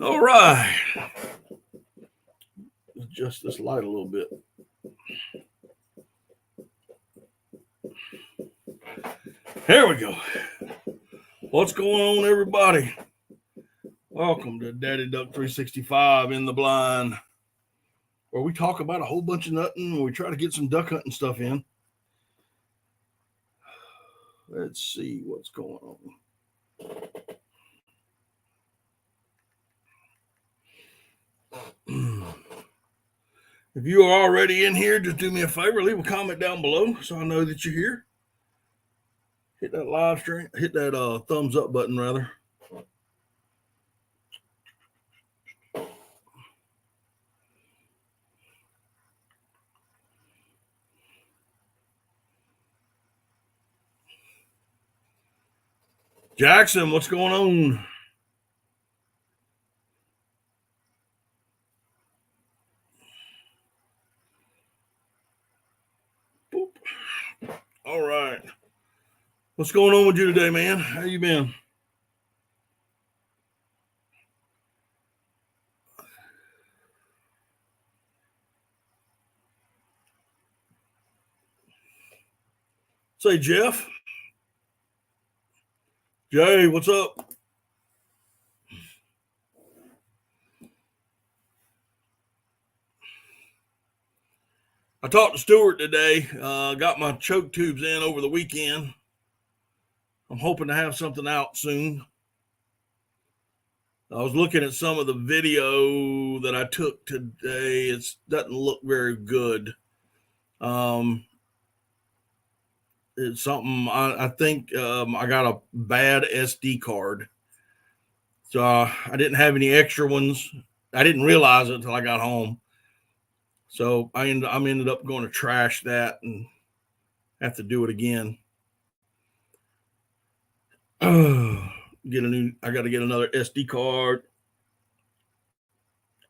All right. Adjust this light a little bit. Here we go. What's going on, everybody? Welcome to Daddy Duck 365 in the blind, where we talk about a whole bunch of nothing and we try to get some duck hunting stuff in. Let's see what's going on. If you are already in here, just do me a favor, leave a comment down below so I know that you're here. Hit that live stream, hit that thumbs up button rather. Jackson, what's going on? Boop. All right. What's going on with you today, man? How you been? Say, Jeff. Jay, what's up? I talked to Stuart today. Got my choke tubes in over the weekend. I'm hoping to have something out soon. I was looking at some of the video that I took today. It doesn't look very good. It's something I think I got a bad SD card. So I didn't have any extra ones. I didn't realize it until I got home. So I ended up going to trash that and have to do it again. I got to get another SD card.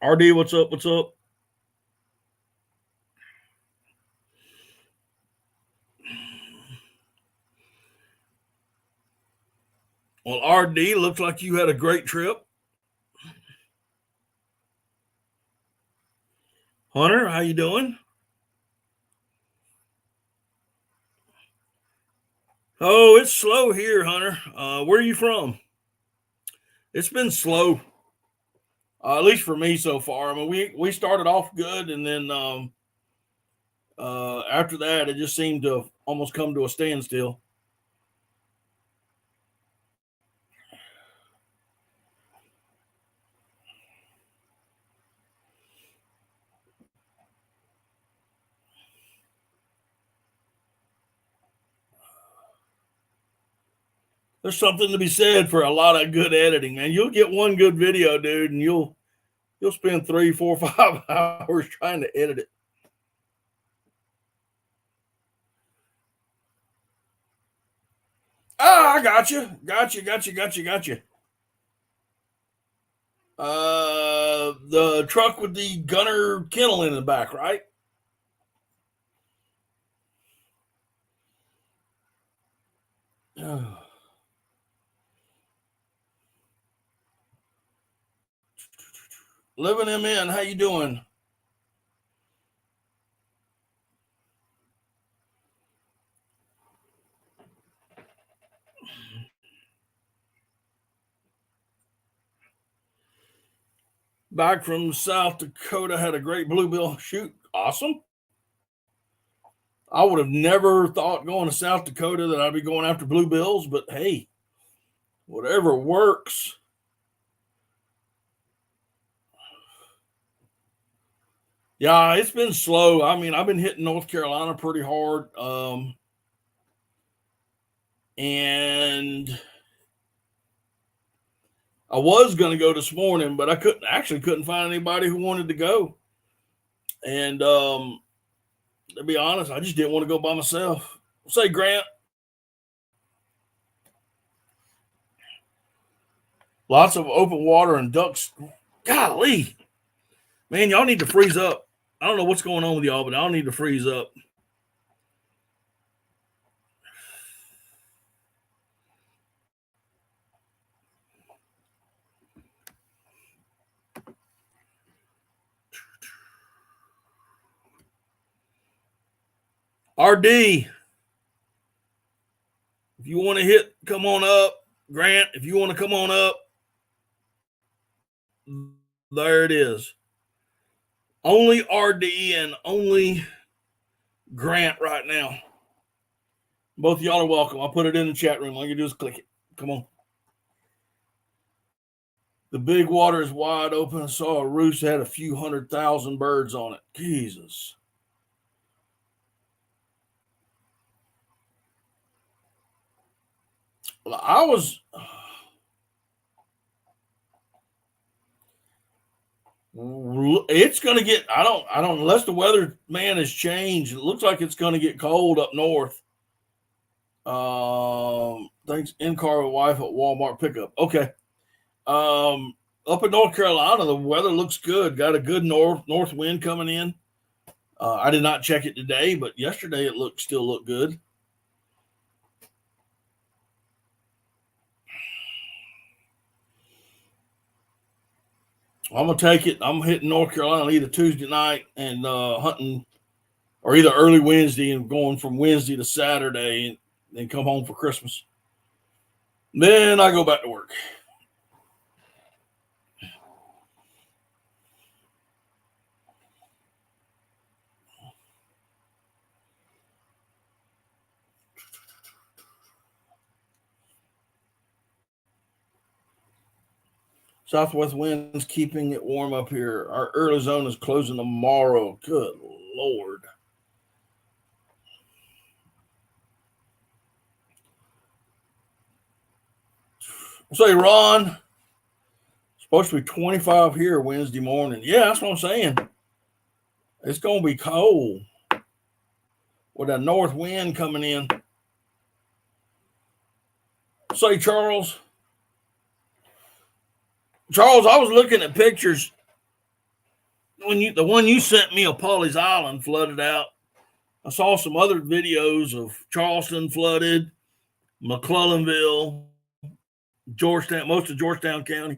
RD, what's up? What's up? Well, RD, looks like you had a great trip. Hunter, how you doing? Oh, it's slow here, Hunter. Where are you from? It's been slow, at least for me so far. I mean, we started off good, and then after that, it just seemed to almost come to a standstill. There's something to be said for a lot of good editing, man. You'll get one good video, dude, and you'll spend 3, 4, 5 hours trying to edit it. Ah, I got you. The truck with the gunner kennel in the back, right? Living him in. How you doing? Back from South Dakota, had a great bluebill shoot. Awesome. I would have never thought going to South Dakota that I'd be going after bluebills, but hey, whatever works. Yeah, it's been slow. I mean, I've been hitting North Carolina pretty hard. And I was going to go this morning, but I couldn't find anybody who wanted to go. And to be honest, I just didn't want to go by myself. Say, Grant. Lots of open water and ducks. Golly. Man, y'all need to freeze up. I don't know what's going on with y'all, but y'all need to freeze up. RD, if you want to hit, come on up. Grant, if you want to come on up, there it is. Only RD and only Grant right now. Both of y'all are welcome. I'll put it in the chat room. All you do is click it. Come on. The big water is wide open. I saw a roost had a few 100,000 birds on it. Jesus. Well, it's going to get, I don't, unless the weather man has changed, it looks like it's going to get cold up north. Thanks, in-car wife at Walmart pickup. Okay. Up in North Carolina, the weather looks good. Got a good north wind coming in. I did not check it today, but yesterday it still looked good. I'm gonna take it. I'm hitting North Carolina either Tuesday night and hunting, or either early Wednesday and going from Wednesday to Saturday and come home for Christmas. Then I go back to work. Southwest winds keeping it warm up here. Our early zone is closing tomorrow. Good Lord. Say, Ron, supposed to be 25 here Wednesday morning. Yeah, that's what I'm saying. It's going to be cold with a north wind coming in. Say, Charles, I was looking at pictures when the one you sent me of Pawleys Island flooded out. I saw some other videos of Charleston flooded, McClellanville, Georgetown, most of Georgetown County.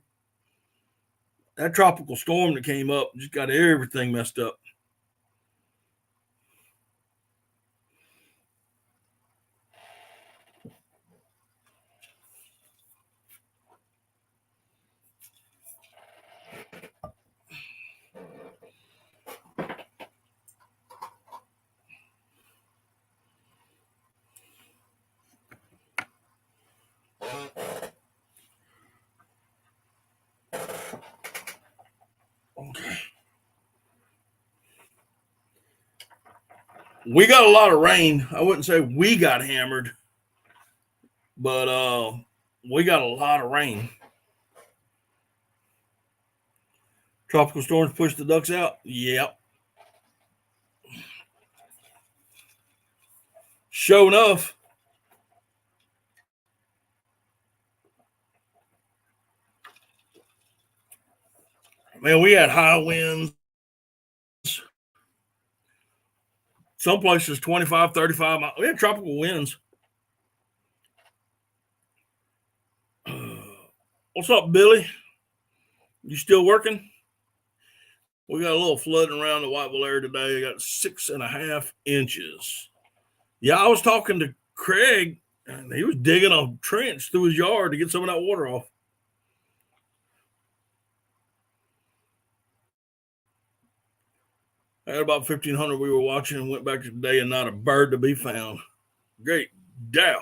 That tropical storm that came up just got everything messed up. Okay. We got a lot of rain. I wouldn't say we got hammered, but we got a lot of rain. Tropical storms push the ducks out? Yep. Sure enough. Man, we had high winds. Some places 25, 35 miles. We had tropical winds. What's up, Billy? You still working? We got a little flooding around the Whiteville area today. I got 6.5 inches. Yeah, I was talking to Craig, and he was digging a trench through his yard to get some of that water off. I had about 1,500 we were watching and went back today and not a bird to be found. Great Dow.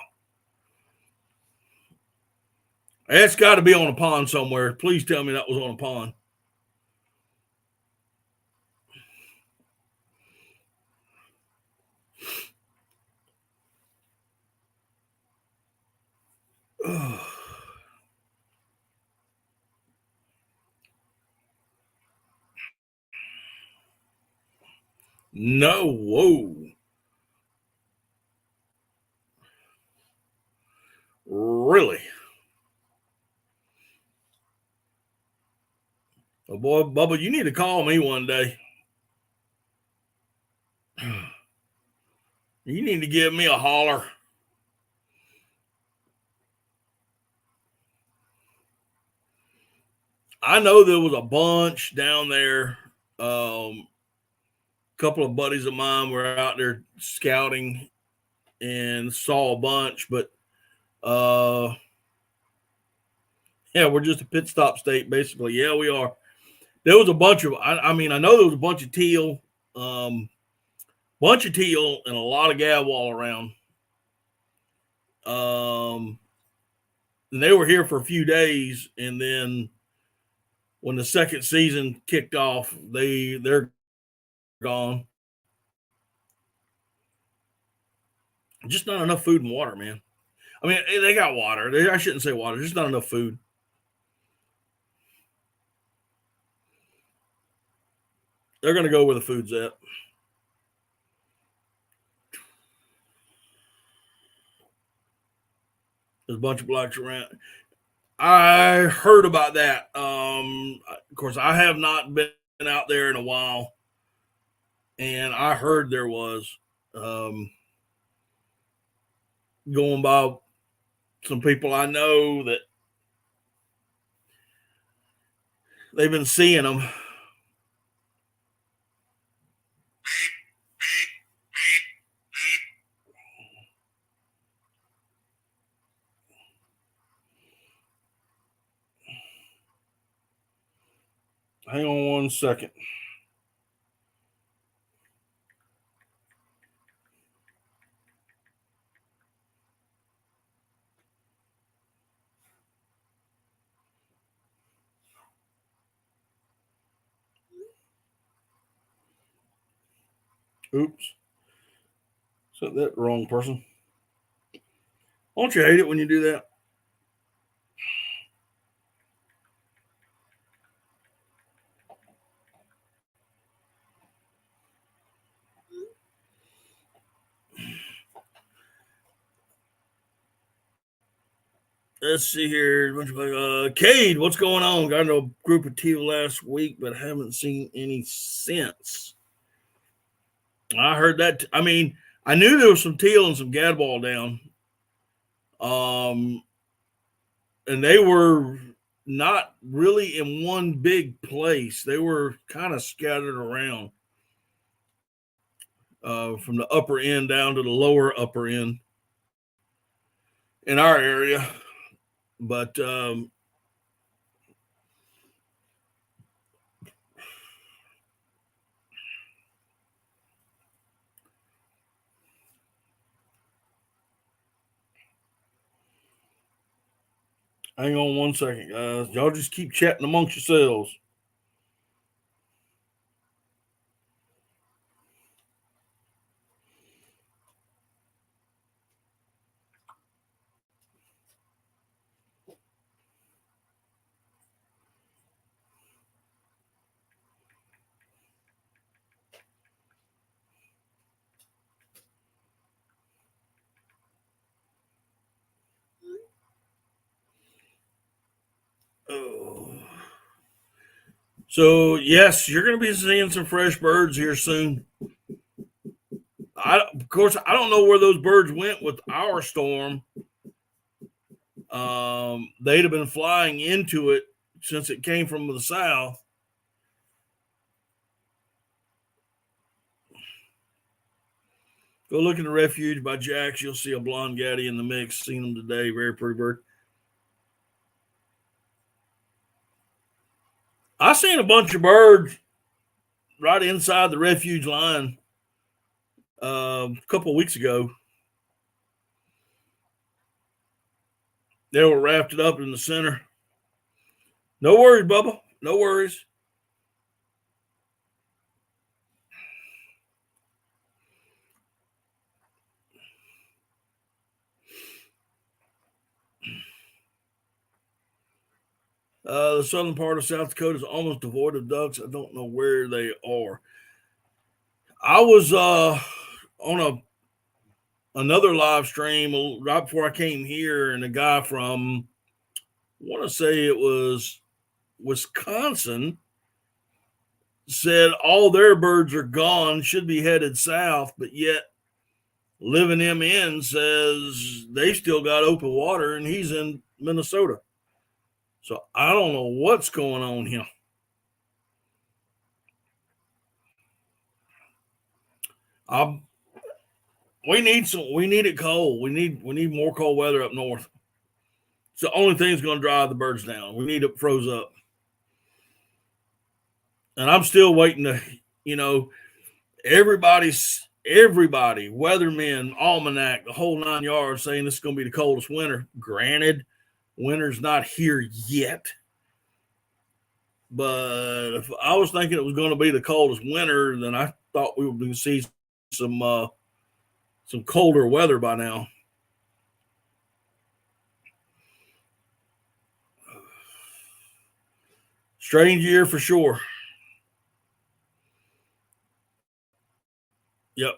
It's got to be on a pond somewhere. Please tell me that was on a pond. No, whoa. Really? Oh boy, Bubba, you need to call me one day. You need to give me a holler. I know there was a bunch down there couple of buddies of mine were out there scouting and saw a bunch, but yeah, we're just a pit stop state, basically. Yeah, we are. There was a bunch of, I mean, I know there was a bunch of teal, and a lot of gadwall around. And they were here for a few days, and then when the second season kicked off, they're gone. Just not enough food and water, man. I mean, they got water. I shouldn't say water. Just not enough food. They're going to go where the food's at. There's a bunch of blacks around. I heard about that. Of course, I have not been out there in a while, and I heard there was going by some people I know that they've been seeing them. Hang on one second. Oops. Said that wrong person. Don't you hate it when you do that? Let's see here. Cade, what's going on? Got into a group of teal last week, but haven't seen any since. I heard that. I mean, I knew there was some teal and some gadwall down. And they were not really in one big place. They were kind of scattered around from the upper end down to the lower upper end in our area. But hang on one second, guys. Y'all just keep chatting amongst yourselves. Oh. So, yes, you're going to be seeing some fresh birds here soon. Of course, I don't know where those birds went with our storm. They'd have been flying into it since it came from the south. Go look in the refuge by Jack's. You'll see a blonde gaddy in the mix. Seen them today. Very pretty bird. I seen a bunch of birds right inside the refuge line a couple of weeks ago. They were wrapped up in the center. No worries, Bubba. No worries. The southern part of South Dakota is almost devoid of ducks. I don't know where they are. I was on another live stream right before I came here, and a guy from, I want to say it was Wisconsin, said all their birds are gone, should be headed south, but yet Living MN says they still got open water, and he's in Minnesota. So I don't know what's going on here. Um, we need it cold. We need more cold weather up north. It's the only thing that's going to drive the birds down. We need it froze up. And I'm still waiting to, you know, everybody, weathermen, almanac, the whole 9 yards, saying this is going to be the coldest winter. Granted, winter's not here yet, but if I was thinking it was going to be the coldest winter, then I thought we would see some colder weather by now. Strange year for sure. Yep.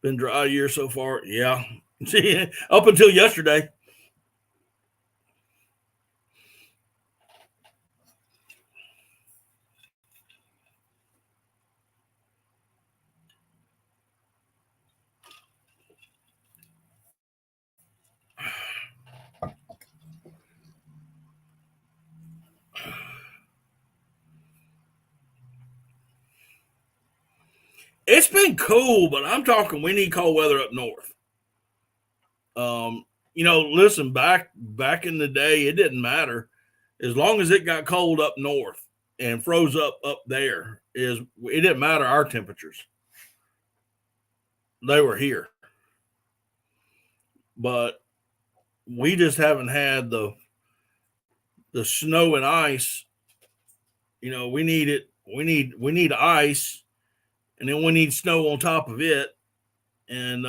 Been dry year so far. Yeah. Up until yesterday. It's been cool, but I'm talking we need cold weather up north. Listen, back in the day, it didn't matter as long as it got cold up north and froze up there. It didn't matter our temperatures; they were here. But we just haven't had the snow and ice. We need it. We need ice, and then we need snow on top of it, and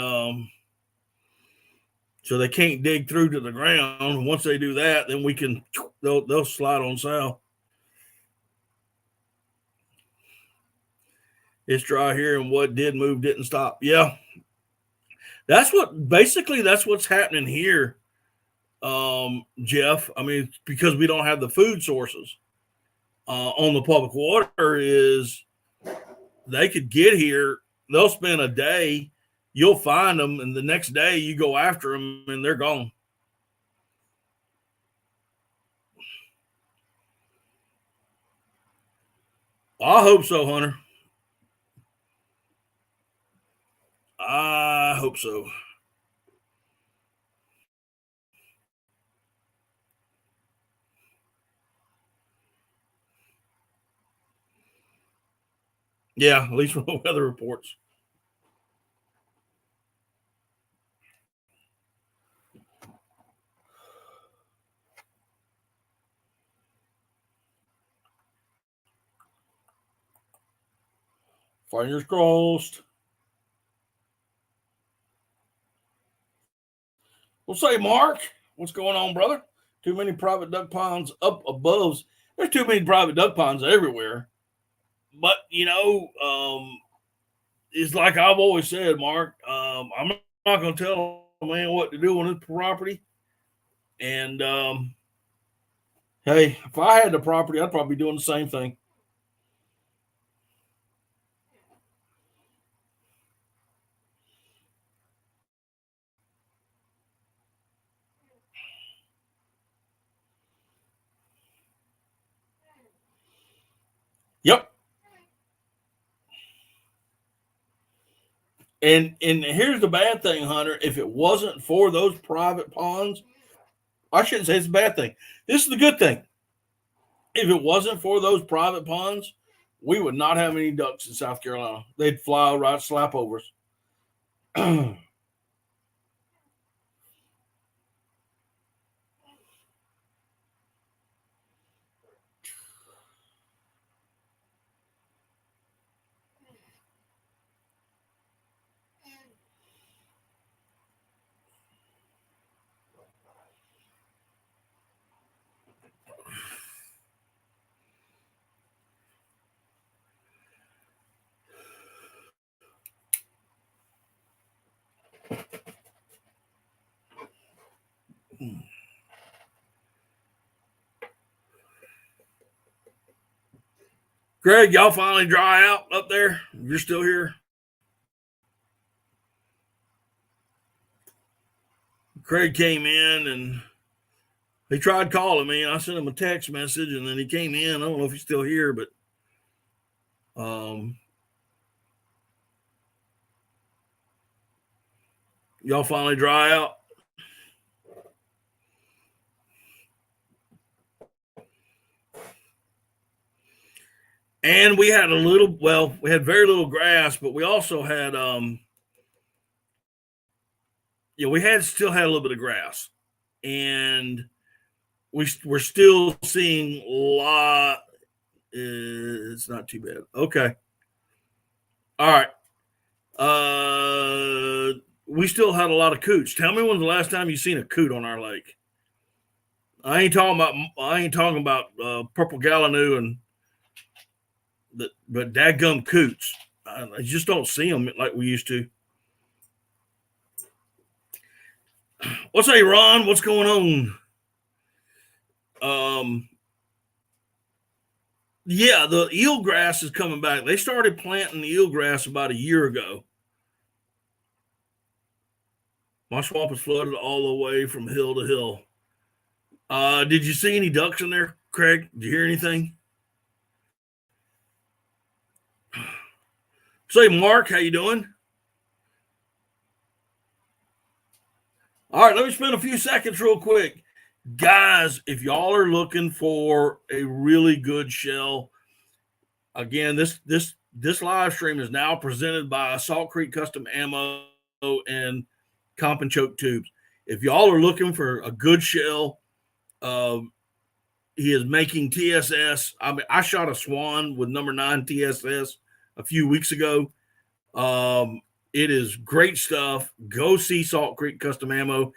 so they can't dig through to the ground. Once they do that, then they'll slide on south. It's dry here, and what did move didn't stop. Yeah, that's what's happening here, Jeff. I mean, because we don't have the food sources on the public water, is they could get here. They'll spend a day. You'll find them, and the next day you go after them, and they're gone. I hope so, Hunter. I hope so. Yeah, at least from the weather reports. Fingers crossed. Well, say, Mark, what's going on, brother? Too many private duck ponds up above. There's too many private duck ponds everywhere. But, it's like I've always said, Mark, I'm not going to tell a man what to do on his property. And, hey, if I had the property, I'd probably be doing the same thing. Yep. And here's the bad thing, Hunter. If it wasn't for those private ponds, I shouldn't say it's a bad thing. This is the good thing. If it wasn't for those private ponds, we would not have any ducks in South Carolina. They'd fly right slap over us. Greg, y'all finally dry out up there? You're still here? Craig came in and he tried calling me. I sent him a text message and then he came in. I don't know if he's still here, but Y'all finally dry out? And we had we had very little grass, but we also had still had a little bit of grass. And we're still seeing a lot. It's not too bad. Okay. All right. We still had a lot of coots. Tell me when's the last time you seen a coot on our lake? I ain't talking about purple gallinoo and but dadgum coots. I just don't see them like we used to. What's up, Ron? What's going on? Yeah, the eelgrass is coming back. They started planting the eelgrass about a year ago. My swamp is flooded all the way from hill to hill. Did you see any ducks in there, Craig? Did you hear anything? Say, Mark, how you doing? All right, let me spend a few seconds real quick. Guys, if y'all are looking for a really good shell, again, this live stream is now presented by Salt Creek Custom Ammo and Comp and Choke Tubes. If y'all are looking for a good shell, he is making TSS. I mean, I shot a swan with number 9 TSS a few weeks ago. It is great stuff. Go see Salt Creek Custom Ammo.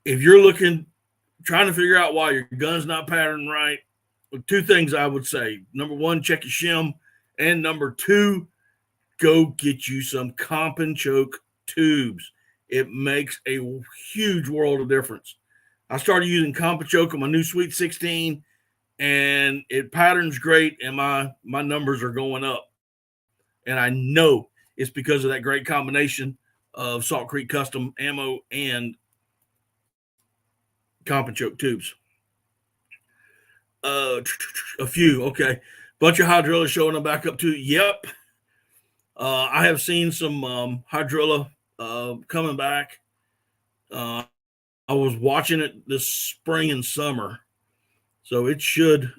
If you're trying to figure out why your gun's not patterned right, two things I would say. Number one, check your shim. And number two, go get you some Comp and Choke tubes. It makes a huge world of difference. I started using Comp and Choke on my new Sweet 16, and it patterns great, and my numbers are going up. And I know it's because of that great combination of Salt Creek Custom Ammo and Comp and Choke tubes. A few, okay. Bunch of hydrilla showing them back up too. Yep. I have seen some hydrilla coming back. I was watching it this spring and summer, so it should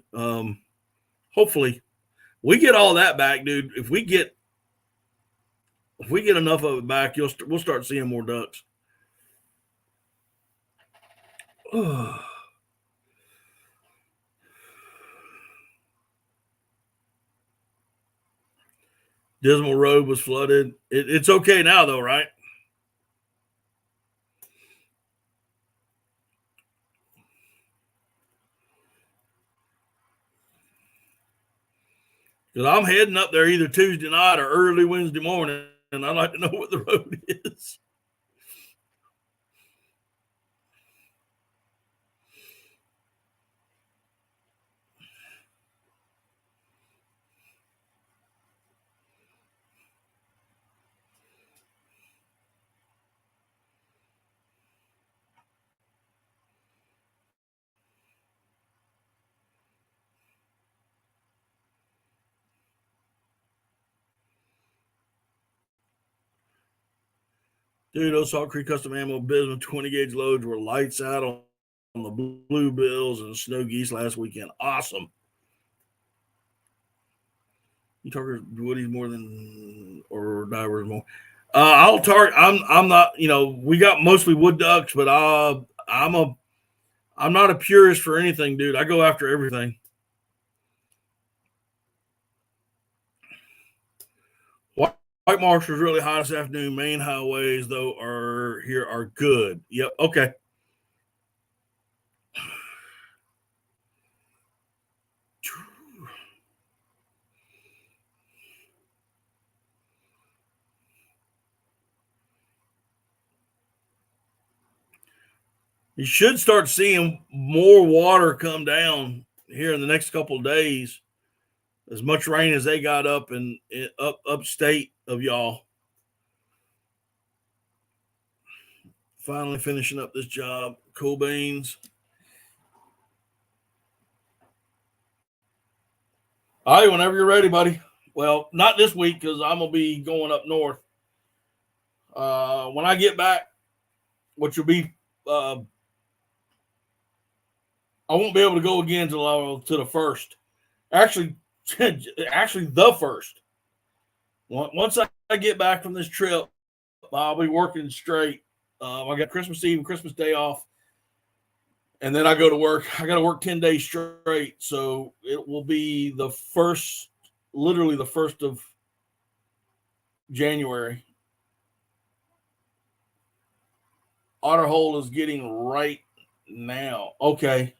hopefully we get all that back, dude. If we get enough of it back, we'll start seeing more ducks. Dismal Road was flooded. It's okay now, though, right? Because I'm heading up there either Tuesday night or early Wednesday morning, and I'd like to know what the road is. Dude, those Salt Creek Custom Ammo Bismuth 20 gauge loads were lights out on the bluebills and snow geese last weekend. Awesome. You target woodies more than or divers more. I'll target. I'm not. We got mostly wood ducks, but I'm not a purist for anything, dude. I go after everything. White marsh was really hot this afternoon. Main highways, though, are good. Yep. Okay. You should start seeing more water come down here in the next couple of days. As much rain as they got up in upstate of y'all. Finally finishing up this job. Cool beans. All right, whenever you're ready, buddy. Well, not this week because I'm going to be going up north. When I get back, which will be I won't be able to go again to the first. Actually, actually the first. Once I get back from this trip, I'll be working straight. I got Christmas Eve and Christmas Day off, and then I go to work. I got to work 10 days straight, so it will be the first, literally the 1st of January. Otter Hole is getting right now. Okay.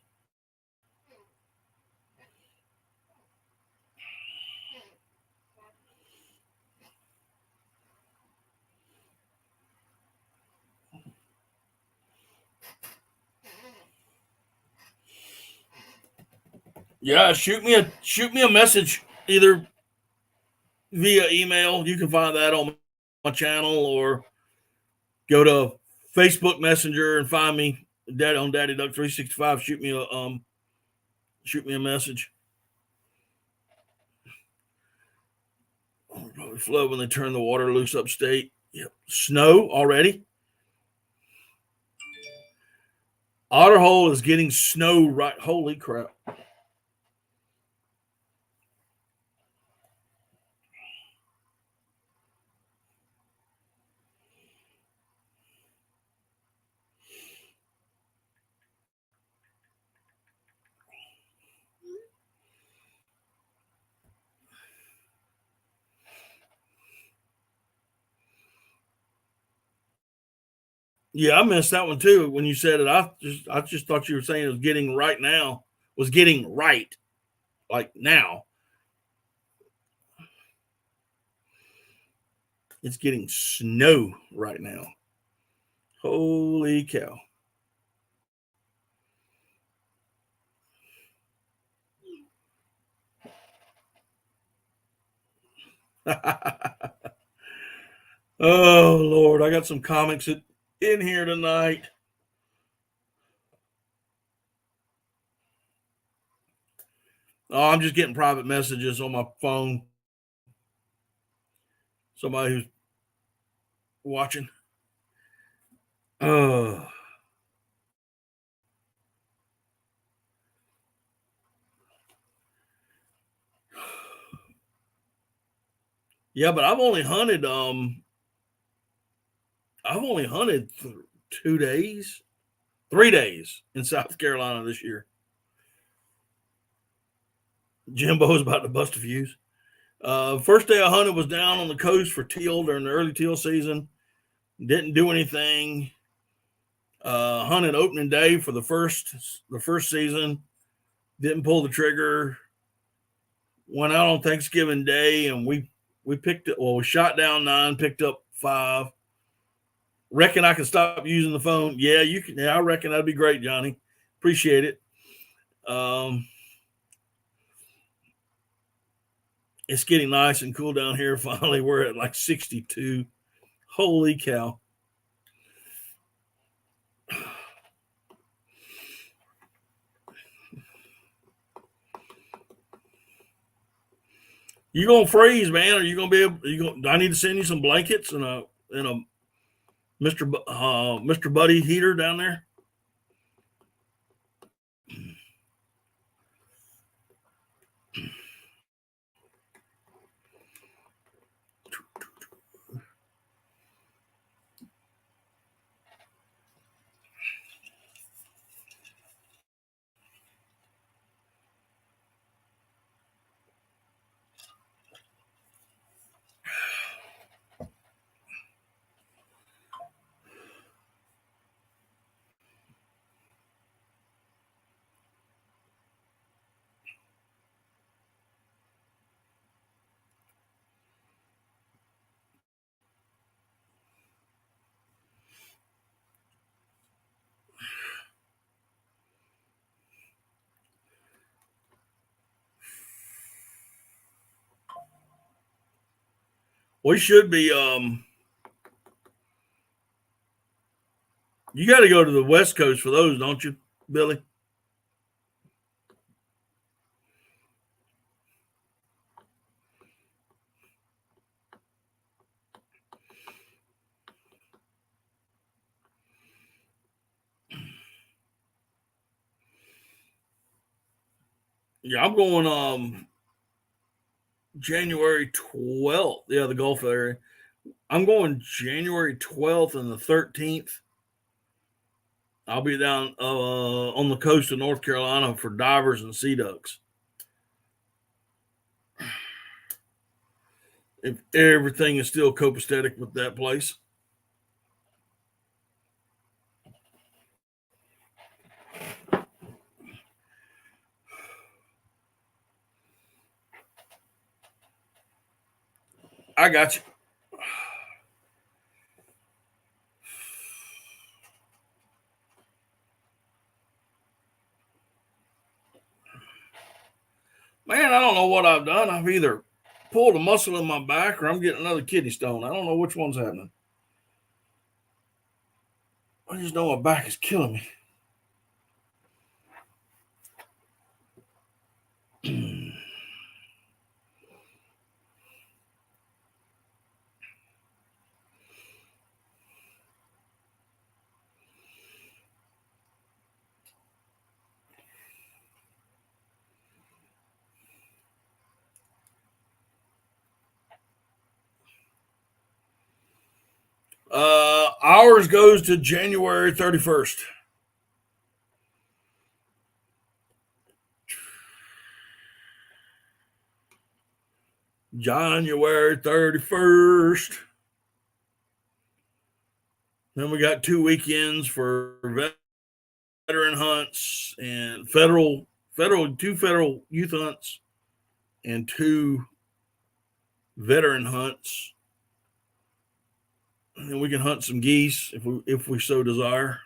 Yeah, shoot me a message either via email. You can find that on my channel, or go to Facebook Messenger and find me on Daddy Duck 365. Shoot me a message. Probably flood when they turn the water loose upstate. Yep. Snow already. Otter Hole is getting snow right. Holy crap. Yeah, I missed that one too when you said it. I just thought you were saying it was getting right now. Was getting right like now. It's getting snow right now. Holy cow. Oh Lord, I got some comics in here tonight. Oh, I'm just getting private messages on my phone. Somebody who's watching. Oh. Yeah, but I've only hunted 2 days, 3 days in South Carolina this year. Jimbo's about to bust a fuse. First day I hunted was down on the coast for teal during the early teal season. Didn't do anything. Hunted opening day for the first season. Didn't pull the trigger. Went out on Thanksgiving Day, and we picked it. Well, we shot down 9, picked up 5. Reckon I can stop using the phone. Yeah, you can. Yeah, I reckon that'd be great, Johnny. Appreciate it. Um, it's getting nice and cool down here. Finally, we're at like 62. Holy cow! You gonna freeze, man? Are you gonna be able? You going? Do I need to send you some blankets and a Mr. Buddy heater down there? We should be. You got to go to the West Coast for those, don't you, Billy? Yeah, I'm going January 12th. Yeah, the Gulf area. I'm going January 12th and the 13th. I'll be down on the coast of North Carolina for divers and sea ducks. If everything is still copacetic with that place. I got you. Man, I don't know what I've done. I've either pulled a muscle in my back or I'm getting another kidney stone. I don't know which one's happening. I just know my back is killing me. Ours goes to January 31st. January 31st. Then we got 2 weekends for veteran hunts and two federal youth hunts and 2 veteran hunts. And we can hunt some geese if we so desire.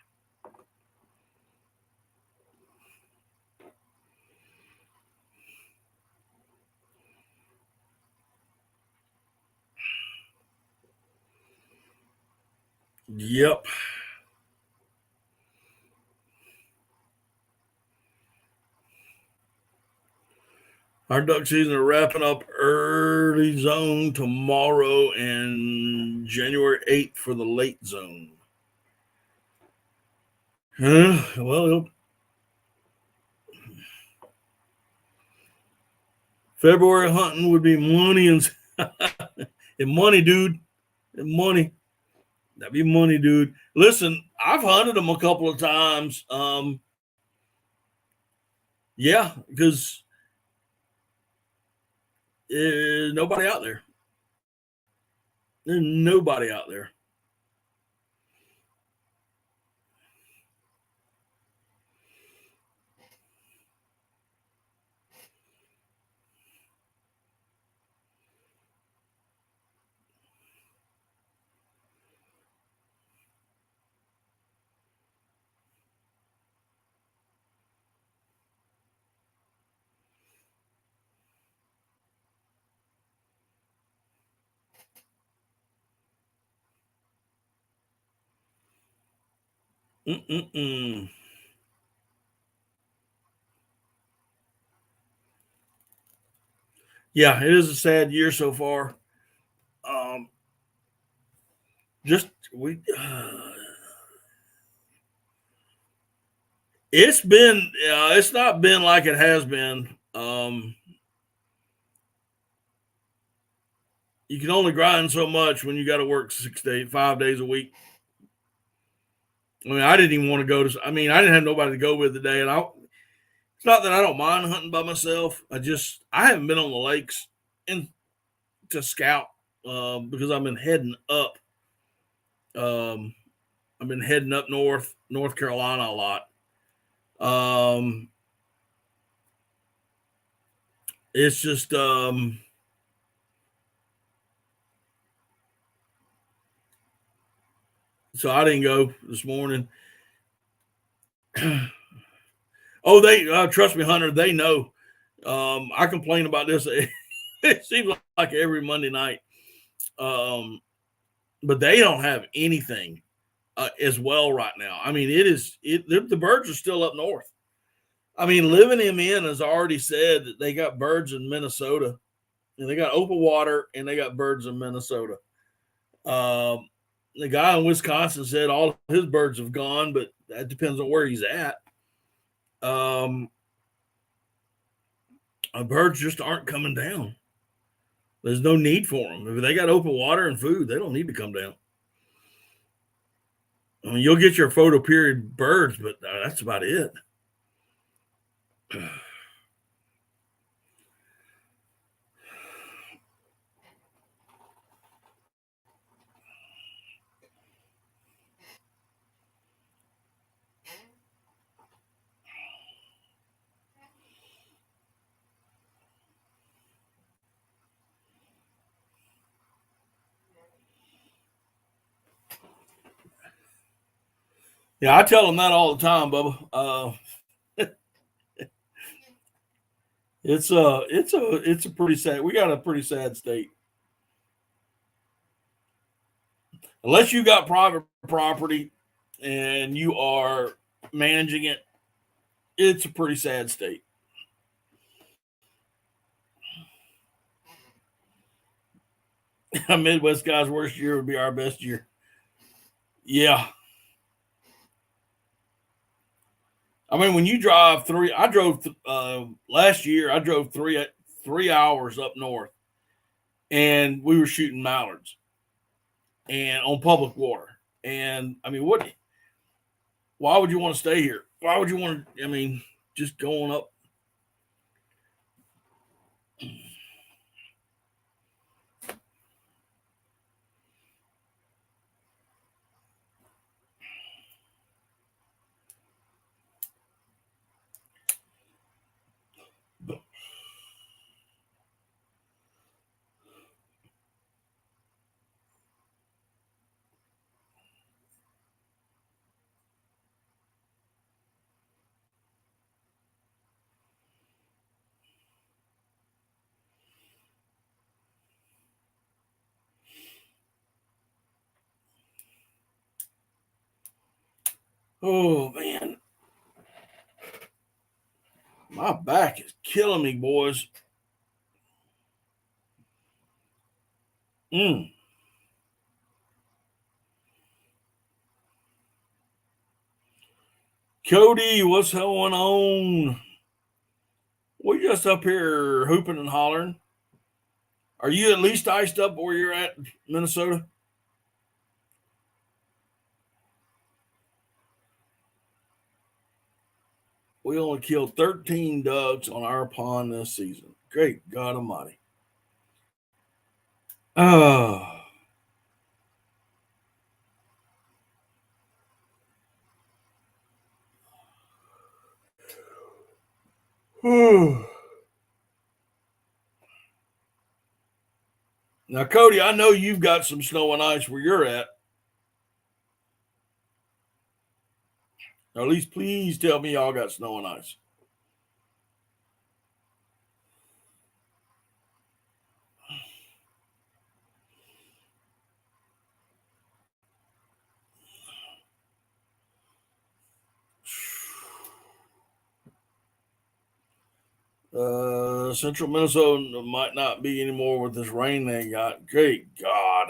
Yep. Our duck season are wrapping up early zone tomorrow and January 8th for the late zone. Well, February hunting would be money and money, dude. And money. That'd be money, dude. Listen, I've hunted them a couple of times. Yeah, because there's nobody out there. There's nobody out there. Mm-mm-mm. Yeah, it is a sad year so far. Just we. It's been. It's not been like it has been. You can only grind so much when you got to work 5 days a week. I mean, I didn't even want to go to. I mean, I didn't have nobody to go with today, and it's not that I don't mind hunting by myself. I haven't been on the lakes and to scout because I've been heading up. I've been heading up North Carolina a lot. It's just so I didn't go this morning. Oh, they trust me, Hunter. They know. I complain about this. It seems like every Monday night. But they don't have anything as well right now. I mean, the birds are still up north. I mean, Living Him In has already said that they got birds in Minnesota, and they got open water, and they got birds in Minnesota. The guy in Wisconsin said all his birds have gone, but that depends on where he's at. birds just aren't coming down. There's no need for them. If they got open water and food, they don't need to come down. I mean, you'll get your photo period birds, but that's about it. Yeah, I tell them that all the time, Bubba. It's a pretty sad. We got a pretty sad state. Unless you got private property and you are managing it, it's a pretty sad state. Midwest guy's worst year would be our best year. Yeah. I mean, when you drive through, I drove last year. I drove 3 hours up north, and we were shooting mallards, and on public water. And I mean, what? Why would you want to stay here? Why would you want to? I mean, just going up. Oh man, my back is killing me, boys. Cody, what's going on? We just up here hooping and hollering. Are you at least iced up where you're at, Minnesota? We only killed 13 ducks on our pond this season. Great God Almighty. Oh. Now, Cody, I know you've got some snow and ice where you're at. Or at least please tell me y'all got snow and ice. Central Minnesota might not be anymore with this rain they got. Great God.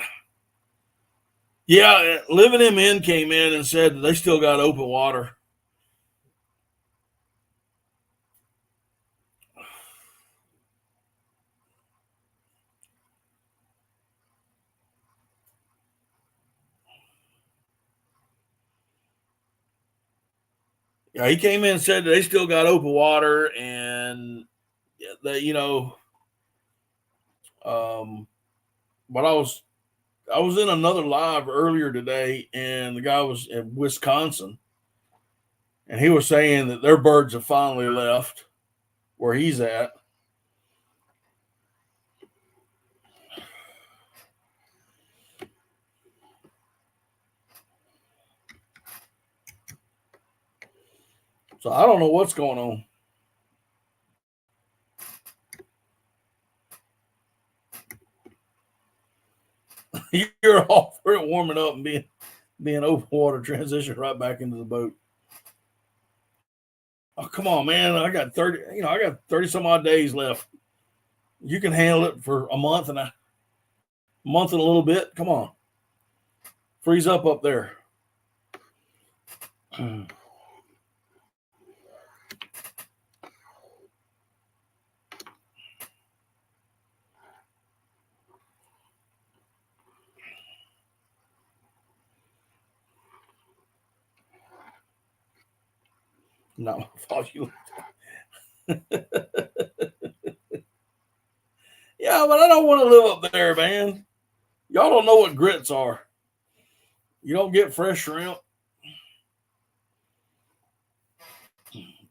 Yeah, Living Him In came in and said that they still got open water. Yeah, he came in and said that they still got open water, and that but I was in another live earlier today, and the guy was in Wisconsin, and he was saying that their birds have finally left where he's at. So I don't know what's going on. You're all for it warming up and being open water, transition right back into the boat. Oh, come on, man. I got 30 some odd days left. You can handle it for a month and a little bit. Come on. Freeze up there. Not my fault. Yeah, but I don't want to live up there, man. Y'all don't know what grits are. You don't get fresh shrimp.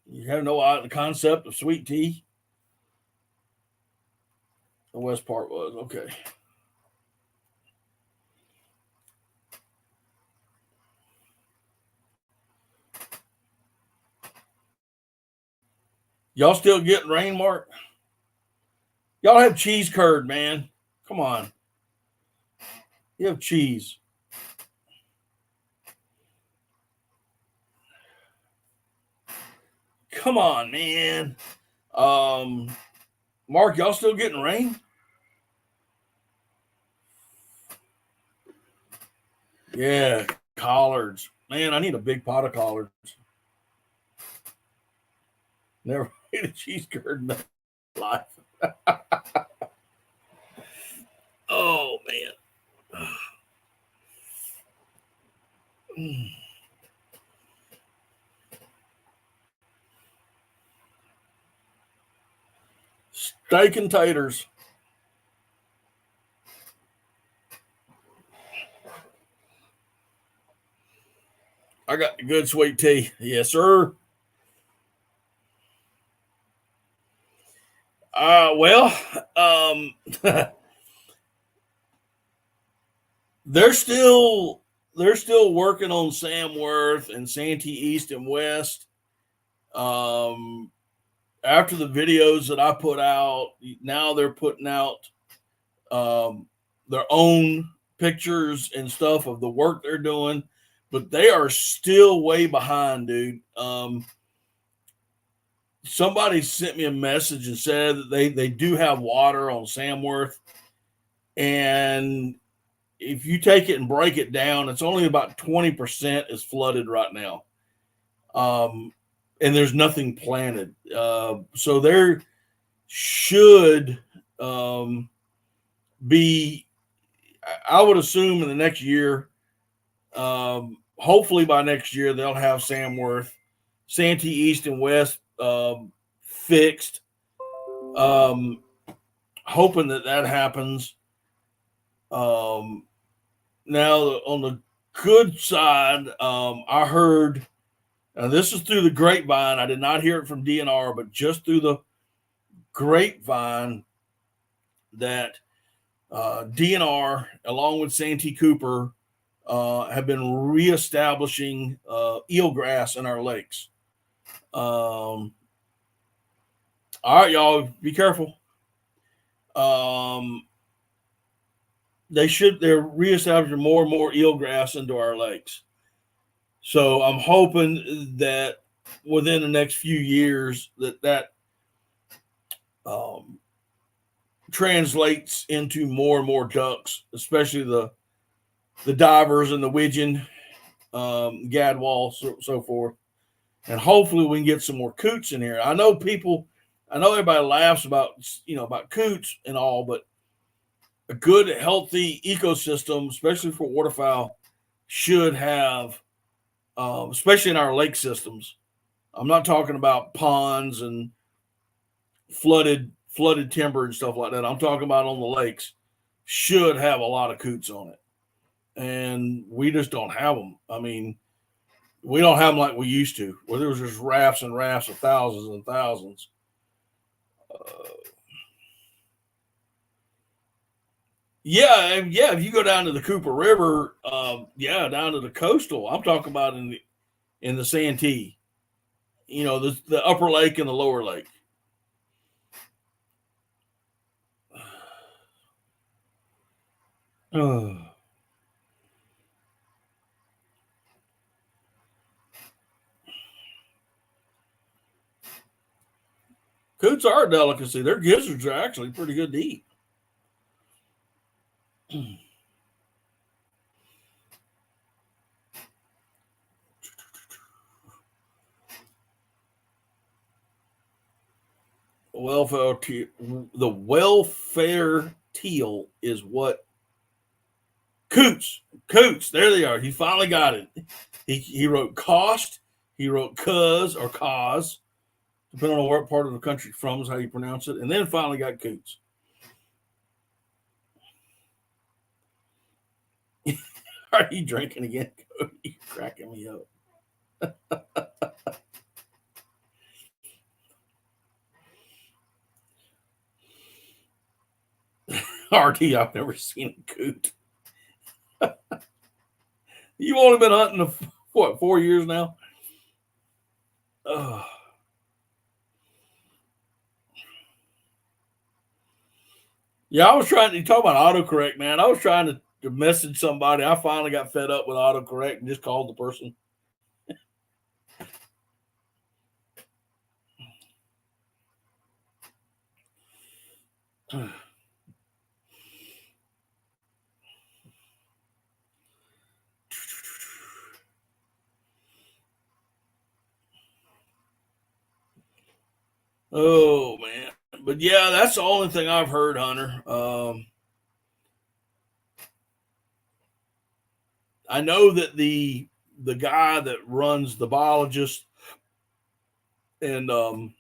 You have no the concept of sweet tea. The west part was okay. Y'all still getting rain, Mark? Y'all have cheese curd, man. Come on. You have cheese. Come on, man. Mark, y'all still getting rain? Yeah, collards. Man, I need a big pot of collards. Never made a cheese curd in my life. Oh, man. Steak and taters. I got the good sweet tea. Yes, sir. Well, they're still working on Samworth and Santee East and West. After the videos that I put out, now they're putting out their own pictures and stuff of the work they're doing, but they are still way behind, dude. Somebody sent me a message and said that they do have water on Samworth, and if you take it and break it down, it's only about 20% is flooded right now. And there's nothing planted. So there should be, I would assume in the next year, hopefully by next year, they'll have Samworth, Santee East and West fixed. Hoping that happens. Now, on the good side, I heard, and this is through the grapevine. I did not hear it from DNR, but just through the grapevine that DNR, along with Santee Cooper, have been reestablishing eelgrass in our lakes. All right, y'all, be careful. They're reestablishing more and more eelgrass into our lakes. So I'm hoping that within the next few years that translates into more and more ducks, especially the divers and the widgeon, gadwall, so forth. And hopefully we can get some more coots in here. I know everybody laughs about coots and all, but a good, healthy ecosystem, especially for waterfowl, should have, especially in our lake systems. I'm not talking about ponds and flooded timber and stuff like that. I'm talking about on the lakes. Should have a lot of coots on it. And we just don't have them. I mean, we don't have them like we used to, where there was just rafts and rafts of thousands and thousands. Yeah. If you go down to the Cooper River, down to the coastal, I'm talking about in the Santee, the upper lake and the lower lake. Coots are a delicacy. Their gizzards are actually pretty good to eat. The welfare teal is what Coots. There they are. He finally got it. He wrote cost. He wrote cuz or cause, depending on what part of the country from is how you pronounce it. And then finally got coots. Are you drinking again, Cody? You're cracking me up. RT, I've never seen a coot. You've only been hunting, what, 4 years now? Yeah, I was trying to talk about autocorrect, man. I was trying to message somebody. I finally got fed up with autocorrect and just called the person. Oh man, but yeah, that's the only thing I've heard, Hunter. I know that the guy that runs the biologist and the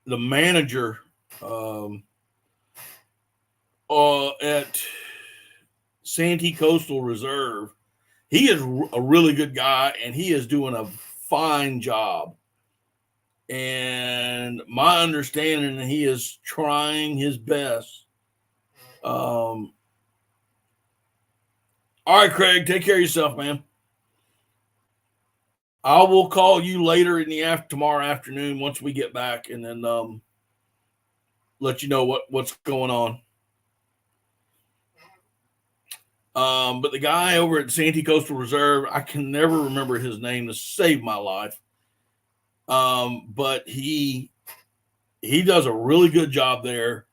manager at Santee Coastal Reserve, he is a really good guy, and he is doing a fine job. And my understanding, he is trying his best. All right, Craig, take care of yourself, man. I will call you later in the tomorrow afternoon once we get back, and then let you know what's going on. But the guy over at Santee Coastal Reserve, I can never remember his name to save my life. But he does a really good job there,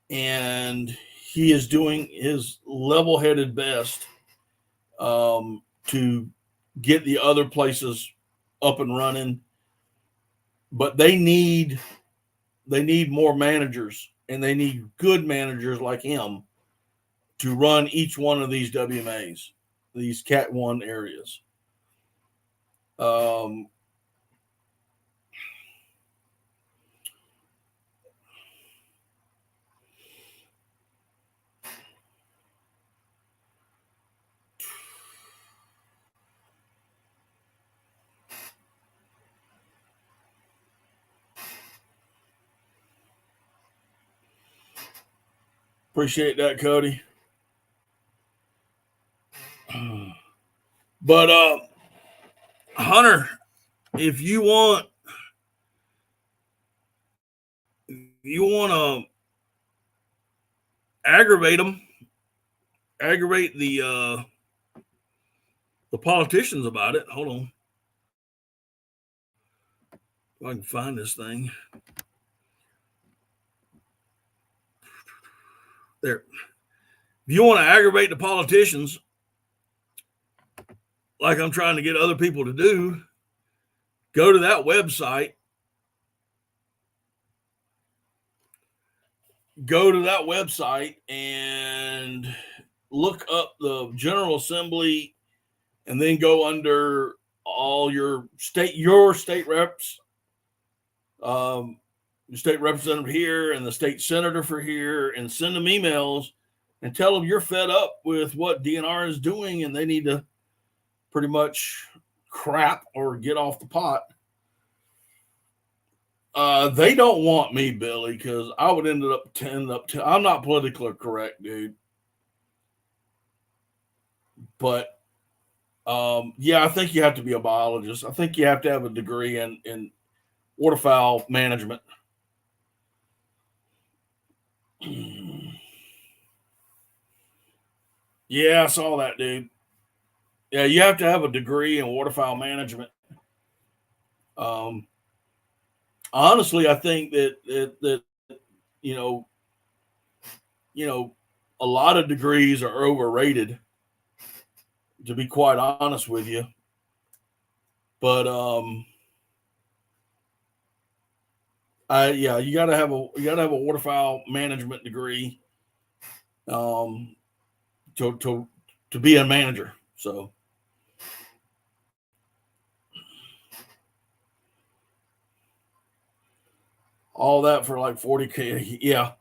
and he is doing his level-headed best to get the other places up and running. But they need more managers, and they need good managers like him to run each one of these WMAs, these Cat 1 areas. Appreciate that, Cody. But Hunter, if you want to aggravate the politicians about it. Hold on, if I can find this thing. There. If you want to aggravate the politicians, like I'm trying to get other people to do, go to that website. Go to that website and look up the General Assembly, and then go under all your state reps, the state representative here and the state senator for here, and send them emails and tell them you're fed up with what DNR is doing and they need to pretty much crap or get off the pot. They don't want me, Billy, because I would end up I'm not politically correct, dude. But yeah, I think you have to be a biologist. I think you have to have a degree in waterfowl management. Yeah, I saw that, dude. Yeah, you have to have a degree in waterfowl management. Honestly, I think that a lot of degrees are overrated, to be quite honest with you. But you gotta have a waterfowl management degree to be a manager. So all that for like 40K. Yeah,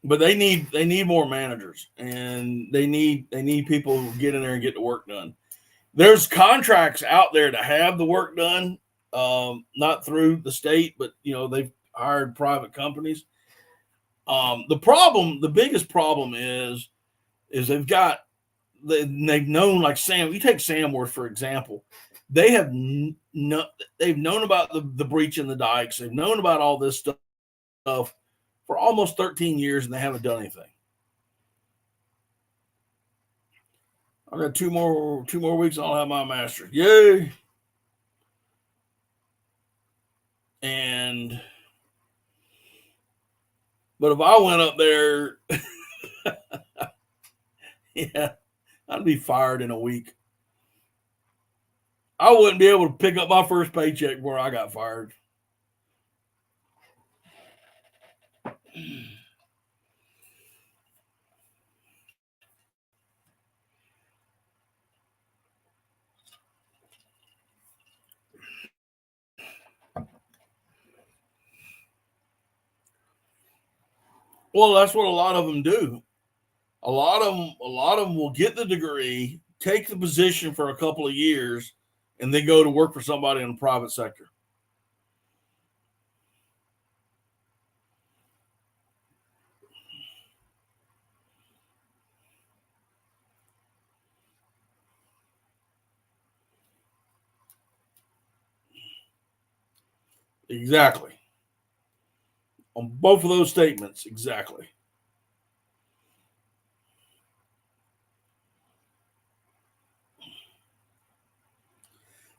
but they need more managers, and they need people who get in there and get the work done. There's contracts out there to have the work done, not through the state, but they've hired private companies. The biggest problem is they've known, like Sam. You take Samworth for example. They have they've known about the breach in the dikes. They've known about all this stuff for almost 13 years, and they haven't done anything. I got two more weeks. I'll have my master's. Yay! But if I went up there, yeah, I'd be fired in a week. I wouldn't be able to pick up my first paycheck before I got fired. Well, that's what a lot of them do. A lot of them will get the degree, take the position for a couple of years, and then go to work for somebody in the private sector. Exactly. On both of those statements, exactly.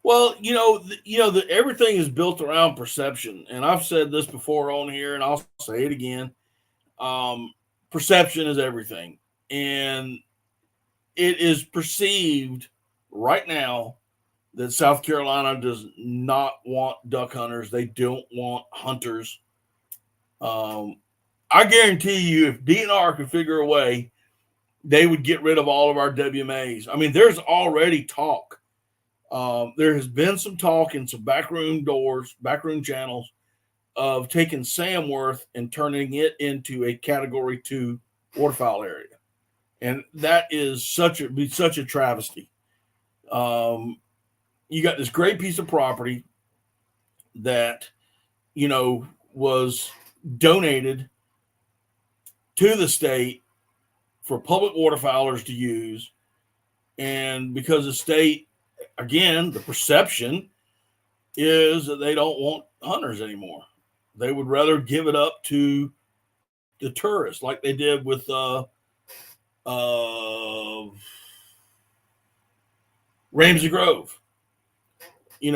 Well, everything is built around perception, and I've said this before on here, and I'll say it again. Perception is everything, and it is perceived right now that South Carolina does not want duck hunters. They don't want hunters. I guarantee you, if DNR could figure a way, they would get rid of all of our WMAs. I mean, there's already talk. There has been some talk in some backroom channels of taking Samworth and turning it into a Category 2 waterfowl area. And that is such a travesty. You got this great piece of property that, was donated to the state for public waterfowlers to use. And because the state, again, the perception is that they don't want hunters anymore. They would rather give it up to the tourists, like they did with Ramsey Grove. We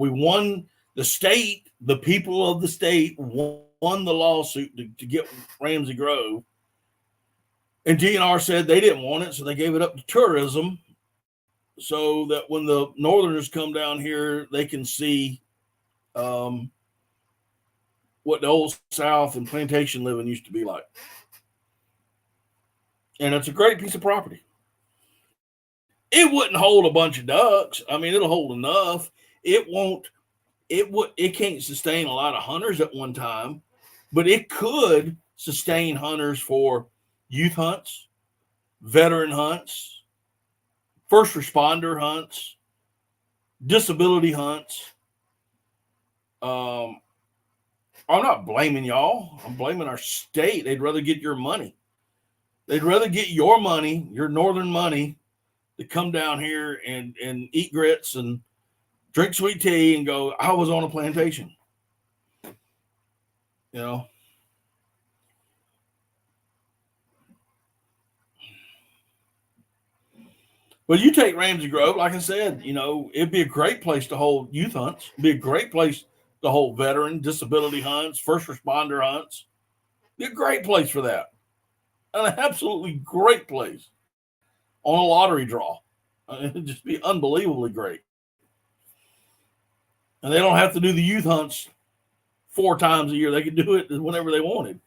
won the state. The people of the state won the lawsuit to get Ramsey Grove, and DNR said they didn't want it, so they gave it up to tourism, so that when the Northerners come down here, they can see what the old South and plantation living used to be like. And it's a great piece of property. It wouldn't hold a bunch of ducks. I mean, it'll hold enough. It can't sustain a lot of hunters at one time, but it could sustain hunters for youth hunts, veteran hunts, first responder hunts, disability hunts. I'm not blaming y'all. I'm blaming our state. They'd rather get your money. They'd rather get your money, your northern money, to come down here and eat grits and drink sweet tea and go, I was on a plantation. But you take Ramsey Grove, like I said, it'd be a great place to hold youth hunts. It'd be a great place to hold veteran, disability hunts, first responder hunts. It'd be a great place for that. An absolutely great place on a lottery draw. It'd just be unbelievably great. And they don't have to do the youth hunts 4 times a year. They could do it whenever they wanted.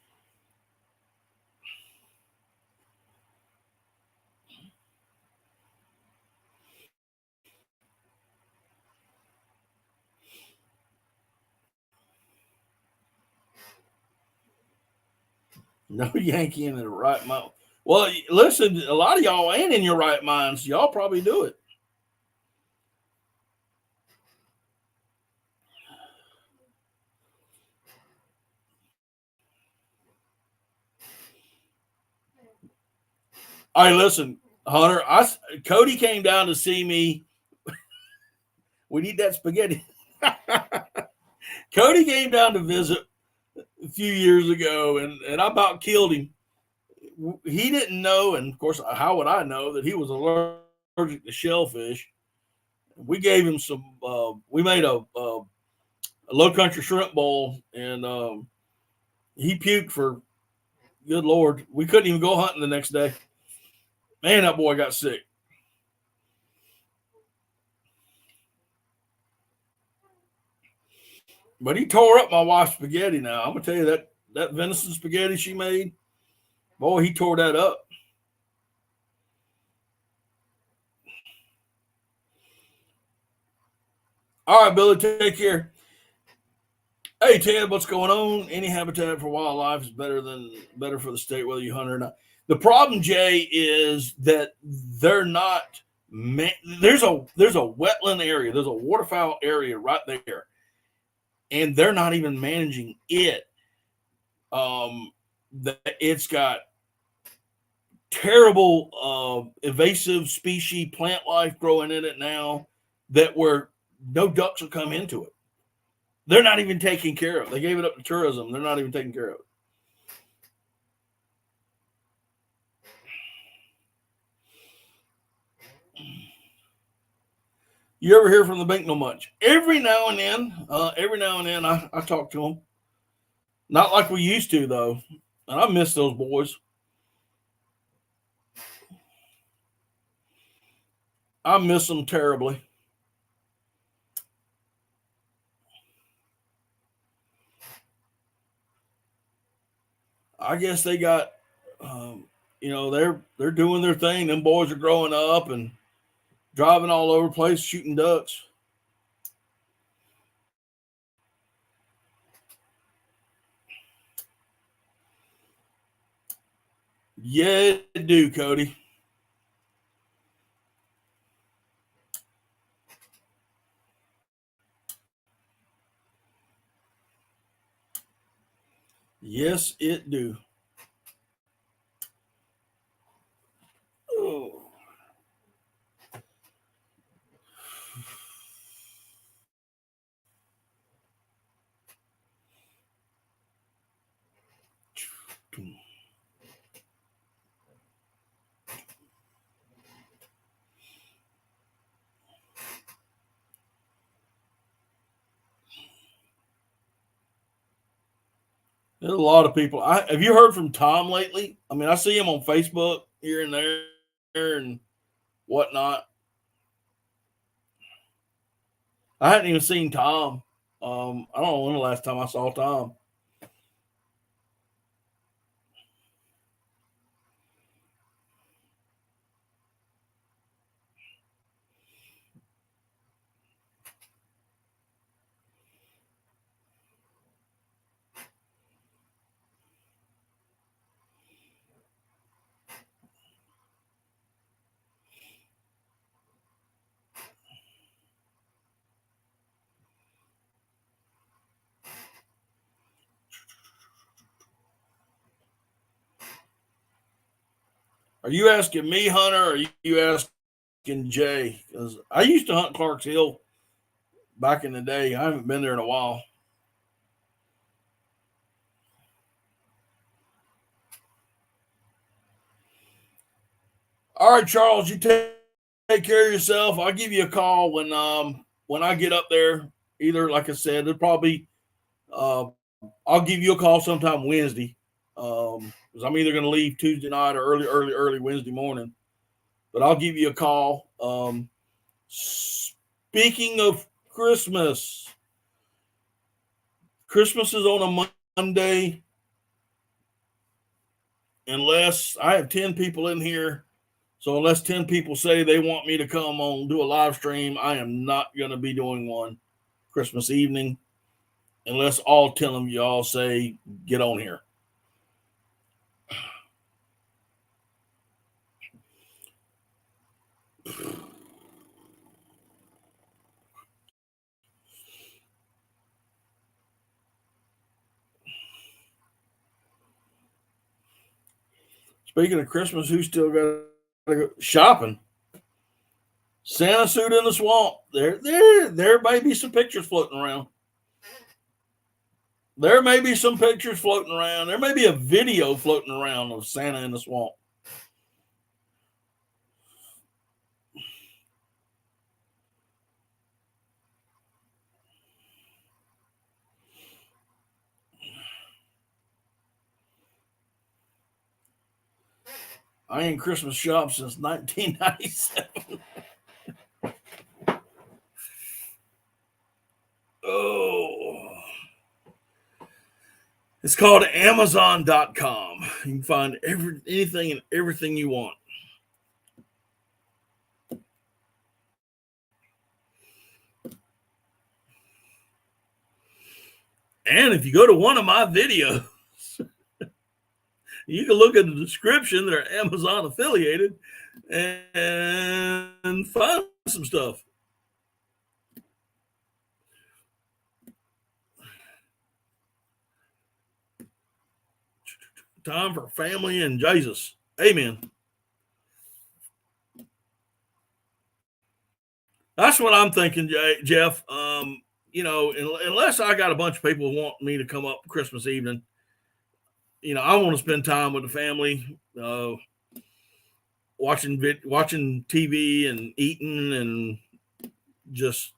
No Yankee in the right mind. Well, listen, a lot of y'all ain't in your right minds. Y'all probably do it. All right, listen, Hunter. Cody came down to see me. We need that spaghetti. Cody came down to visit a few years ago, and I about killed him. He didn't know, and of course, how would I know that he was allergic to shellfish? We gave him some. We made a low country shrimp bowl, and he puked for good Lord. We couldn't even go hunting the next day. Man, that boy got sick. But he tore up my wife's spaghetti. Now I'm gonna tell you that venison spaghetti she made, boy, he tore that up. All right, Billy, take care. Hey Ted, what's going on? Any habitat for wildlife is better for the state, whether you hunt or not. The problem, Jay, is that they're not. There's a wetland area. There's a waterfowl area right there, and they're not even managing it. It's got terrible invasive species plant life growing in it now that where no ducks will come into it. They're not even taking care of it. They gave it up to tourism. They're not even taking care of it. You ever hear from the Binknell much? Every now and then, I talk to them. Not like we used to, though. And I miss those boys. I miss them terribly. I guess they got, they're doing their thing. Them boys are growing up and driving all over the place, shooting ducks. Yeah, it do, Cody. Yes, it do. Oh. There's a lot of people. Have you heard from Tom lately? I mean, I see him on Facebook here and there and whatnot. I hadn't even seen Tom. I don't know when the last time I saw Tom. Are you asking me, Hunter, or are you asking Jay? Because I used to hunt Clark's Hill back in the day. I haven't been there in a while. All right, Charles, you take care of yourself. I'll give you a call when I get up there. Either, like I said, it'll probably I'll give you a call sometime Wednesday. Because I'm either going to leave Tuesday night or early Wednesday morning. But I'll give you a call. Speaking of Christmas, Christmas is on a Monday. Unless I have 10 people in here. So unless 10 people say they want me to come on do a live stream, I am not going to be doing one Christmas evening unless all 10 of y'all say get on here. Speaking of Christmas, who still got to go shopping? Santa suit in the swamp. There may be some pictures floating around. There may be some pictures floating around. There may be a video floating around of Santa in the swamp. I ain't Christmas shop since 1997. Oh. It's called Amazon.com. You can find anything and everything you want. And if you go to one of my videos, you can look at the description. They're Amazon affiliated and find some stuff. Time for family and Jesus. Amen. That's what I'm thinking, Jeff. Unless I got a bunch of people wanting me to come up Christmas evening, I want to spend time with the family, watching TV and eating and just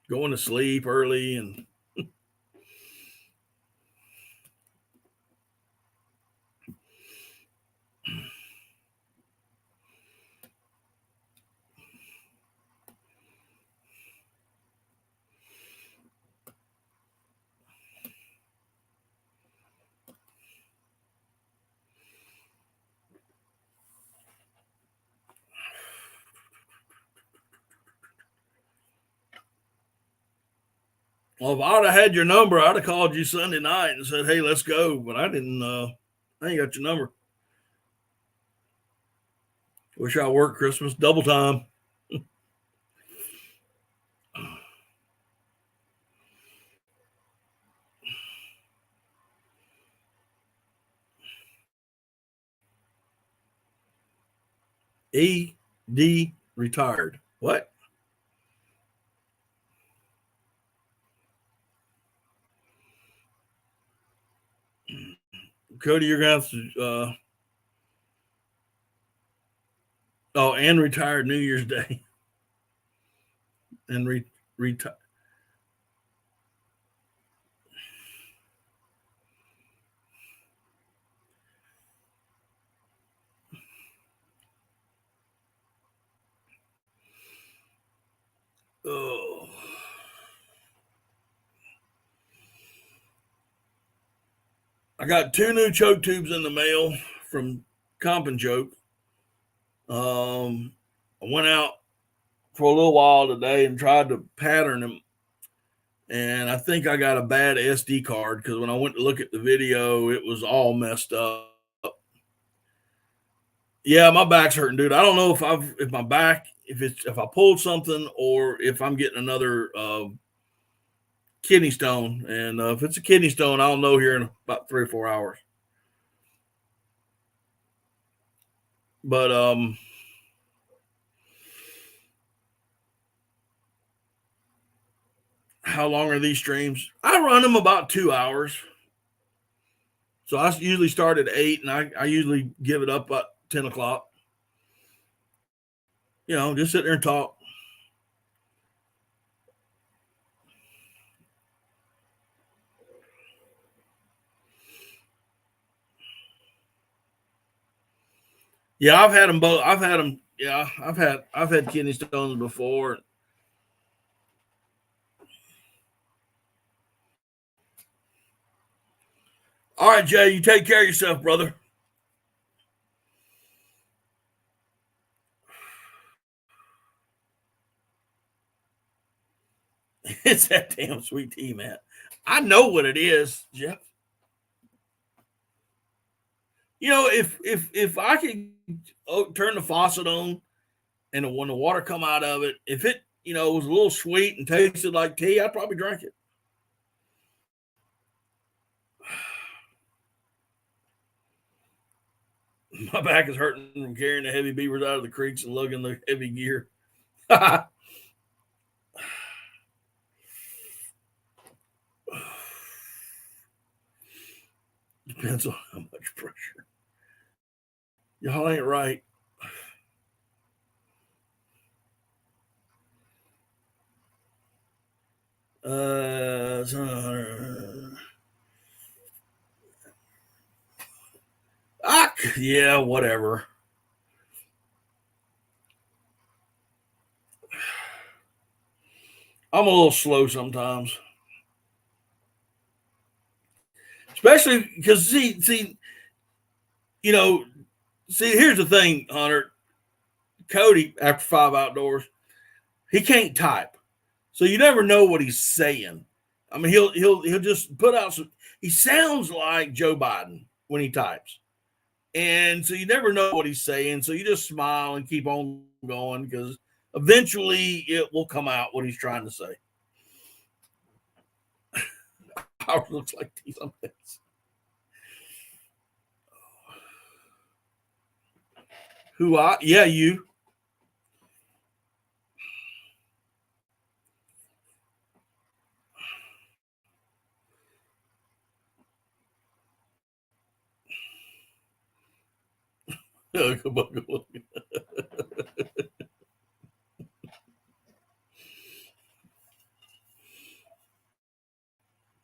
going to sleep early and well, if I'd have had your number, I'd have called you Sunday night and said, "Hey, let's go." But I didn't. I ain't got your number. Wish I worked Christmas double time. ED retired. What? Cody, you're gonna have to. And retired New Year's Day, and retire. Oh. I got 2 new choke tubes in the mail from Comp and Choke. I went out for a little while today and tried to pattern them, and I think I got a bad SD card because when I went to look at the video, it was all messed up. Yeah, my back's hurting, dude. I don't know if my back, if I pulled something or if I'm getting another kidney stone. And if it's a kidney stone, I'll know here in about 3 or 4 hours. But how long are these streams? I run them about 2 hours. So I usually start at 8 and I usually give it up at 10 o'clock. Just sit there and talk. Yeah, I've had them both. I've had them. Yeah, I've had kidney stones before. All right, Jay, you take care of yourself, brother. It's that damn sweet tea, man. I know what it is, Jeff. If I could turn the faucet on And when the water come out of it, if it, was a little sweet and tasted like tea, I'd probably drink it. My back is hurting from carrying the heavy beavers out of the creeks and lugging the heavy gear. Depends on how much pressure. Y'all ain't right. Yeah, whatever. I'm a little slow sometimes, especially because see, here's the thing, Hunter. Cody, after 5 outdoors, he can't type, so you never know what he's saying. I mean, he'll just put out some. He sounds like Joe Biden when he types, and so you never know what he's saying. So you just smile and keep on going because eventually it will come out what he's trying to say. Ours looks like these on this. Who I? Yeah, you.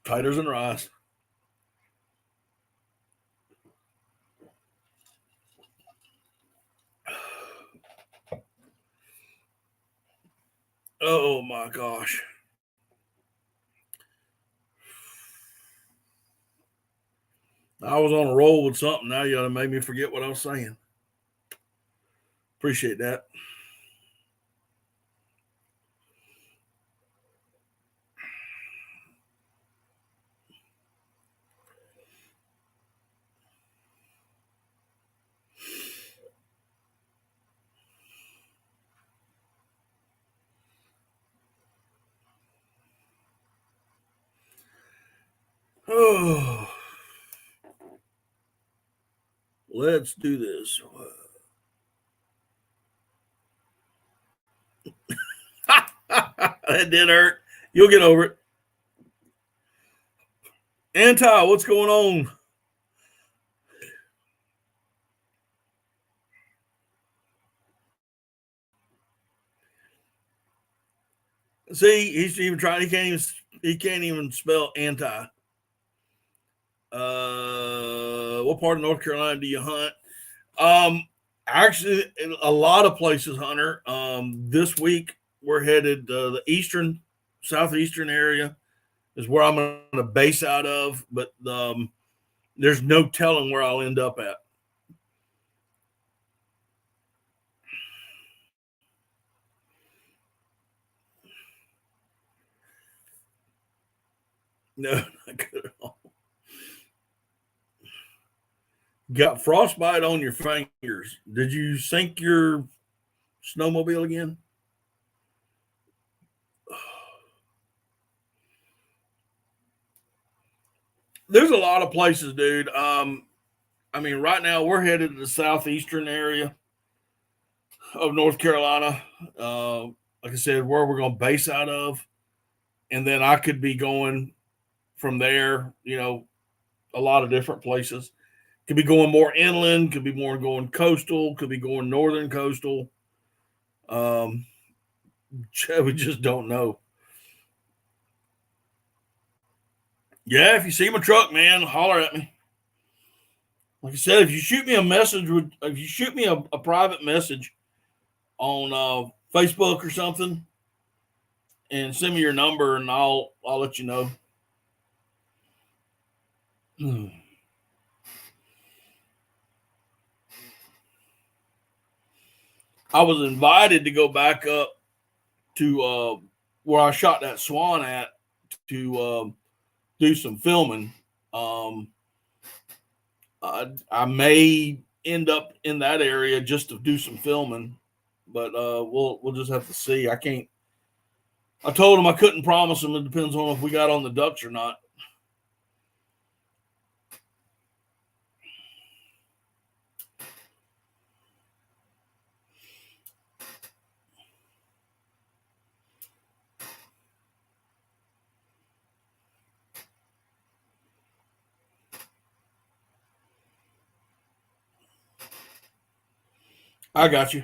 Tighter than rice. Oh my gosh. I was on a roll with something. Now you ought to make me forget what I was saying. Appreciate that. Oh, let's do this. That did hurt. You'll get over it. Anti, what's going on? See, he's even trying. He can't even spell anti. What part of North Carolina do you hunt? Actually, in a lot of places, Hunter. This week we're headed the southeastern area is where I'm going to base out of, but there's no telling where I'll end up at. No, not good at all. Got frostbite on your fingers. Did you sink your snowmobile again? There's a lot of places, dude. I mean, right now we're headed to the southeastern area of North Carolina. Like I said, where we're going to base out of, and then I could be going from there. A lot of different places. Could be going more inland. Could be more going coastal. Could be going northern coastal. We just don't know. Yeah, if you see my truck, man, holler at me. Like I said, if you shoot me a private message on Facebook or something, and send me your number, and I'll let you know. I was invited to go back up to where I shot that swan at to do some filming. I may end up in that area just to do some filming, but we'll just have to see. I told him I couldn't promise him. It depends on if we got on the ducks or not. I got you.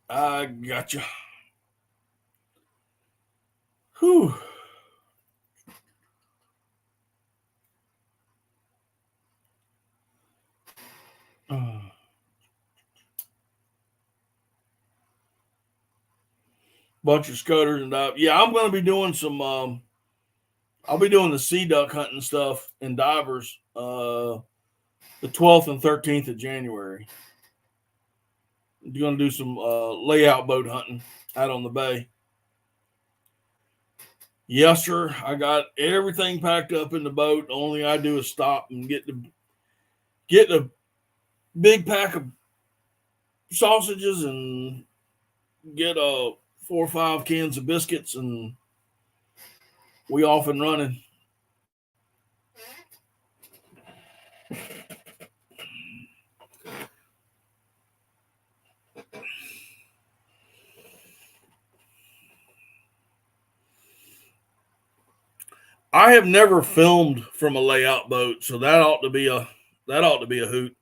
I got you. Whew. Bunch of scutters and yeah, I'm going to be doing some. I'll be doing the sea duck hunting stuff in divers the 12th and 13th of January. I'm going to do some layout boat hunting out on the bay. Yes, sir. I got everything packed up in the boat. The only thing I do is stop and get the big pack of sausages and get 4 or 5 cans of biscuits, and we off and running. I have never filmed from a layout boat, so that ought to be a hoot.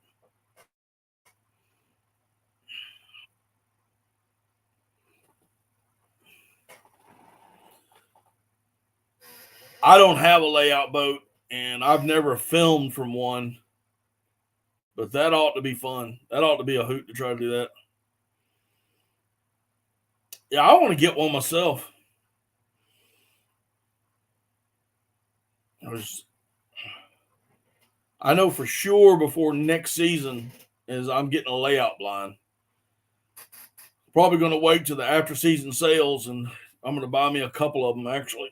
I don't have a layout boat, and I've never filmed from one, but that ought to be fun. That ought to be a hoot to try to do that. Yeah, I want to get one myself. I know for sure before next season is I'm getting a layout blind. Probably going to wait till the after season sales, and I'm going to buy me a couple of them actually.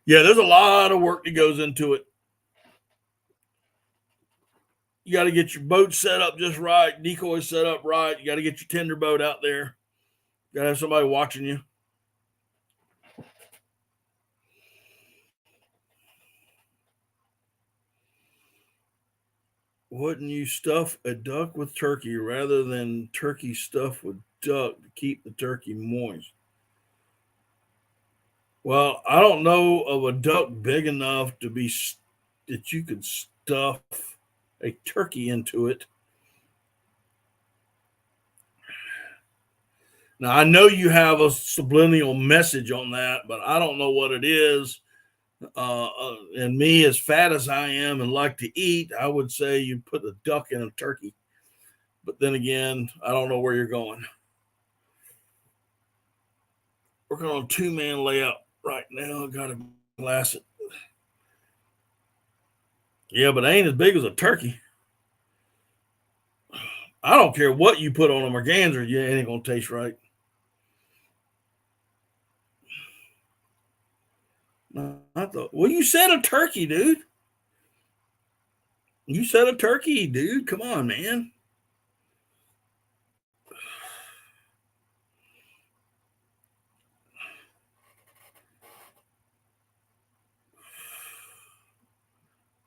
Yeah, there's a lot of work that goes into it. You got to get your boat set up just right, decoys set up right. You got to get your tender boat out there. You got to have somebody watching you. Wouldn't you stuff a duck with turkey rather than turkey stuffed with duck to keep the turkey moist? Well, I don't know of a duck big enough to be that you could stuff a turkey into it. Now, I know you have a subliminal message on that, but I don't know what it is. And me, as fat as I am and like to eat, I would say you put a duck in a turkey. But then again, I don't know where you're going. Working on a 2-man layout right now. I got to glass it. Yeah, but it ain't as big as a turkey. I don't care what you put on a merganser, it ain't going to taste right. Well, you said a turkey, dude. You said a turkey, dude. Come on, man.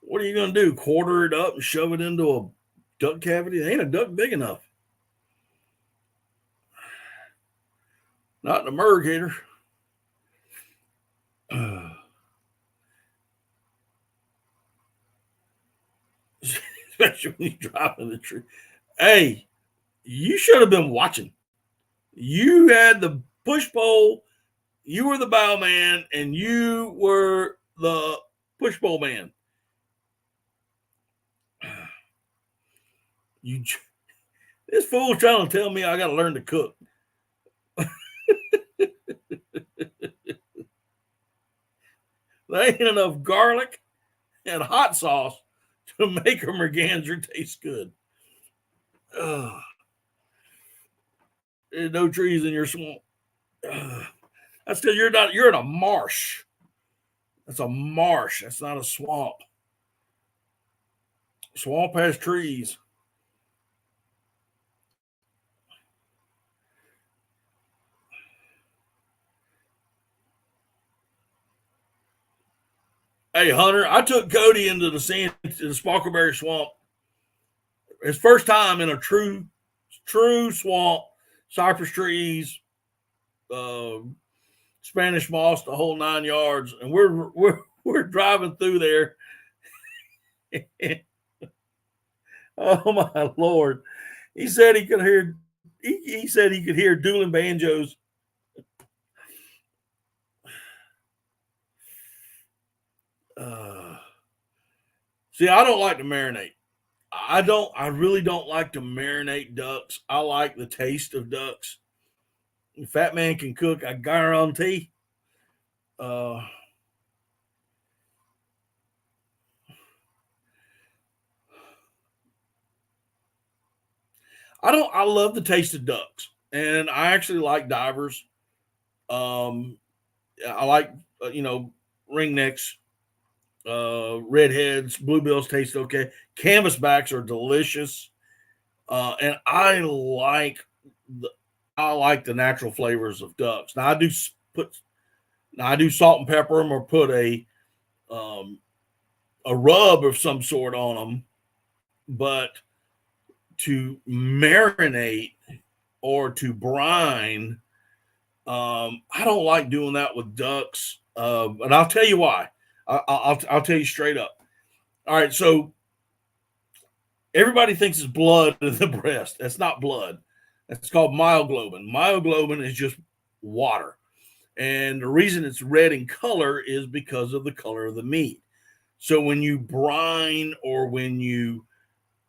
What are you going to do? Quarter it up and shove it into a duck cavity? It ain't a duck big enough. Not in a mergator. Especially when you drop in the tree. Hey, you should have been watching. You had the push pole, you were the bow man, and you were the push pole man. This fool's trying to tell me I got to learn to cook. There ain't enough garlic and hot sauce to make a merganser taste good. There's no trees in your swamp. That's because you're in a marsh. That's a marsh. That's not a swamp. Swamp has trees. Hey, Hunter, I took Cody into the Sparkleberry Swamp. His first time in a true swamp, cypress trees, Spanish moss, the whole 9 yards, and we're driving through there. Oh my Lord! He said he could hear. He said he could hear dueling banjos. See, I don't like to marinate. I really don't like to marinate ducks. I like the taste of ducks. Fat man can cook. I guarantee. I love the taste of ducks, and I actually like divers. I like ringnecks, redheads, bluebills taste okay. Canvasbacks are delicious, and I like the natural flavors of ducks. Now I do salt and pepper them, or put a rub of some sort on them, but to marinate or to brine, I don't like doing that with ducks. And I'll tell you why. I'll tell you straight up. All right, so everybody thinks it's blood in the breast. That's not blood. That's called myoglobin. Myoglobin is just water. And the reason it's red in color is because of the color of the meat. So when you brine or when you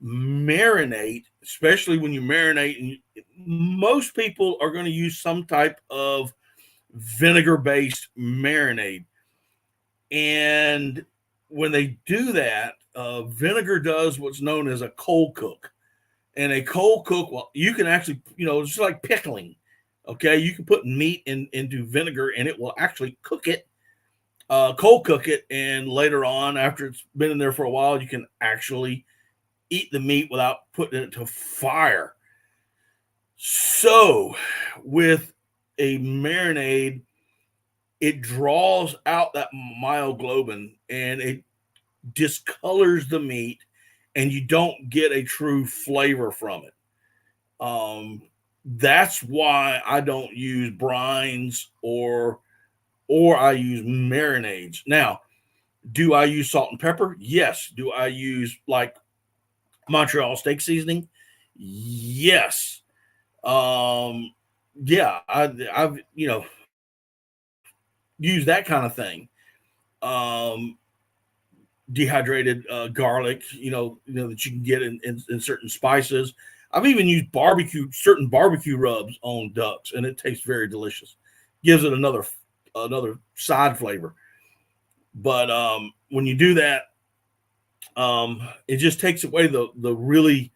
marinate, especially when you marinate, and most people are going to use some type of vinegar-based marinade. And when they do that, vinegar does what's known as a cold cook. And a cold cook, well, you can actually, it's like pickling. Okay, you can put meat into vinegar and it will actually cook it, cold cook it, and later on, after it's been in there for a while, you can actually eat the meat without putting it to fire. So with a marinade, it draws out that myoglobin and it discolors the meat, and you don't get a true flavor from it. That's why I don't use brines or I use marinades. Now, do I use salt and pepper? Yes. Do I use like Montreal steak seasoning? Yes. Yeah, I've used that kind of thing. Dehydrated garlic, that you can get in certain spices. I've even used certain barbecue rubs on ducks, and it tastes very delicious. Gives it another side flavor. But when you do that, it just takes away the really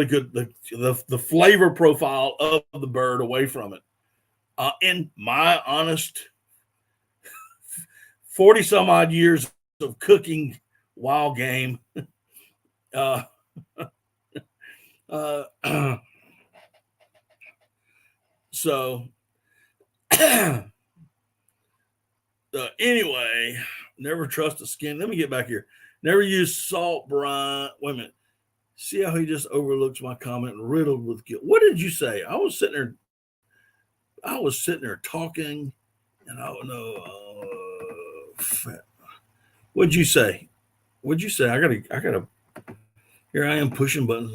good the flavor profile of the bird away from it. In my honest 40 some odd years of cooking wild game, so anyway, never trust a skin. Let me get back here. Never use salt brine. Wait a minute. See how he just overlooks my comment, riddled with guilt. What did you say? I was sitting there talking, and I don't know. What'd you say? I gotta. Here I am pushing buttons.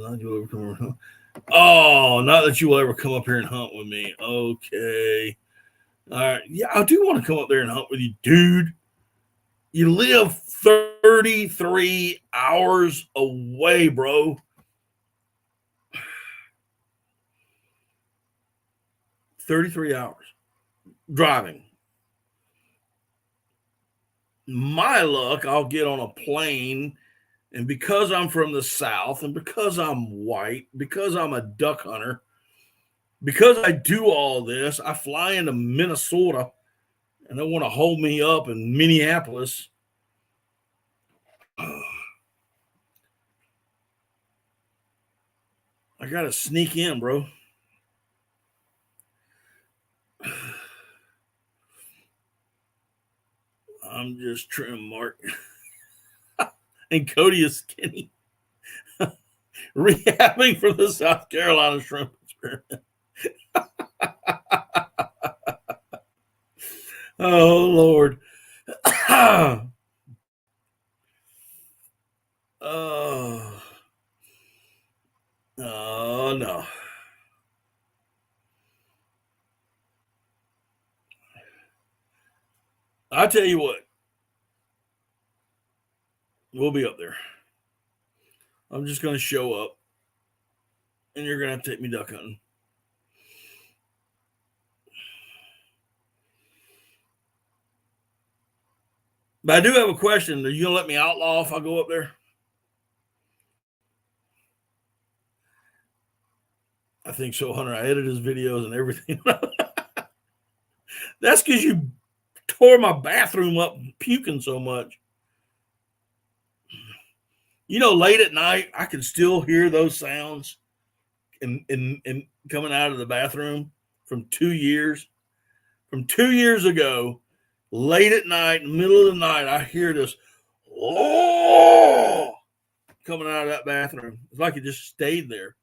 Oh, not that you will ever come up here and hunt with me. Okay. All right. Yeah, I do want to come up there and hunt with you, dude. You live 33 hours away, bro. 33 hours driving. My luck, I'll get on a plane And because I'm from the South, and because I'm white, because I'm a duck hunter, because I do all this, I fly into Minnesota and they want to hold me up in Minneapolis. I got to sneak in, bro. I'm just trim, Mark. And Cody is skinny. Rehabbing for the South Carolina shrimp experiment. Oh, Lord. Oh, no. I tell you what, we'll be up there. I'm just going to show up, and you're going to have to take me duck hunting. But I do have a question. Are you going to let me outlaw if I go up there? I think so, Hunter. I edit his videos and everything. That's because you tore my bathroom up puking so much. You know, late at night, I can still hear those sounds in coming out of the bathroom from 2 years. From 2 years ago, late at night, middle of the night, I hear this oh coming out of that bathroom. It's like it just stayed there.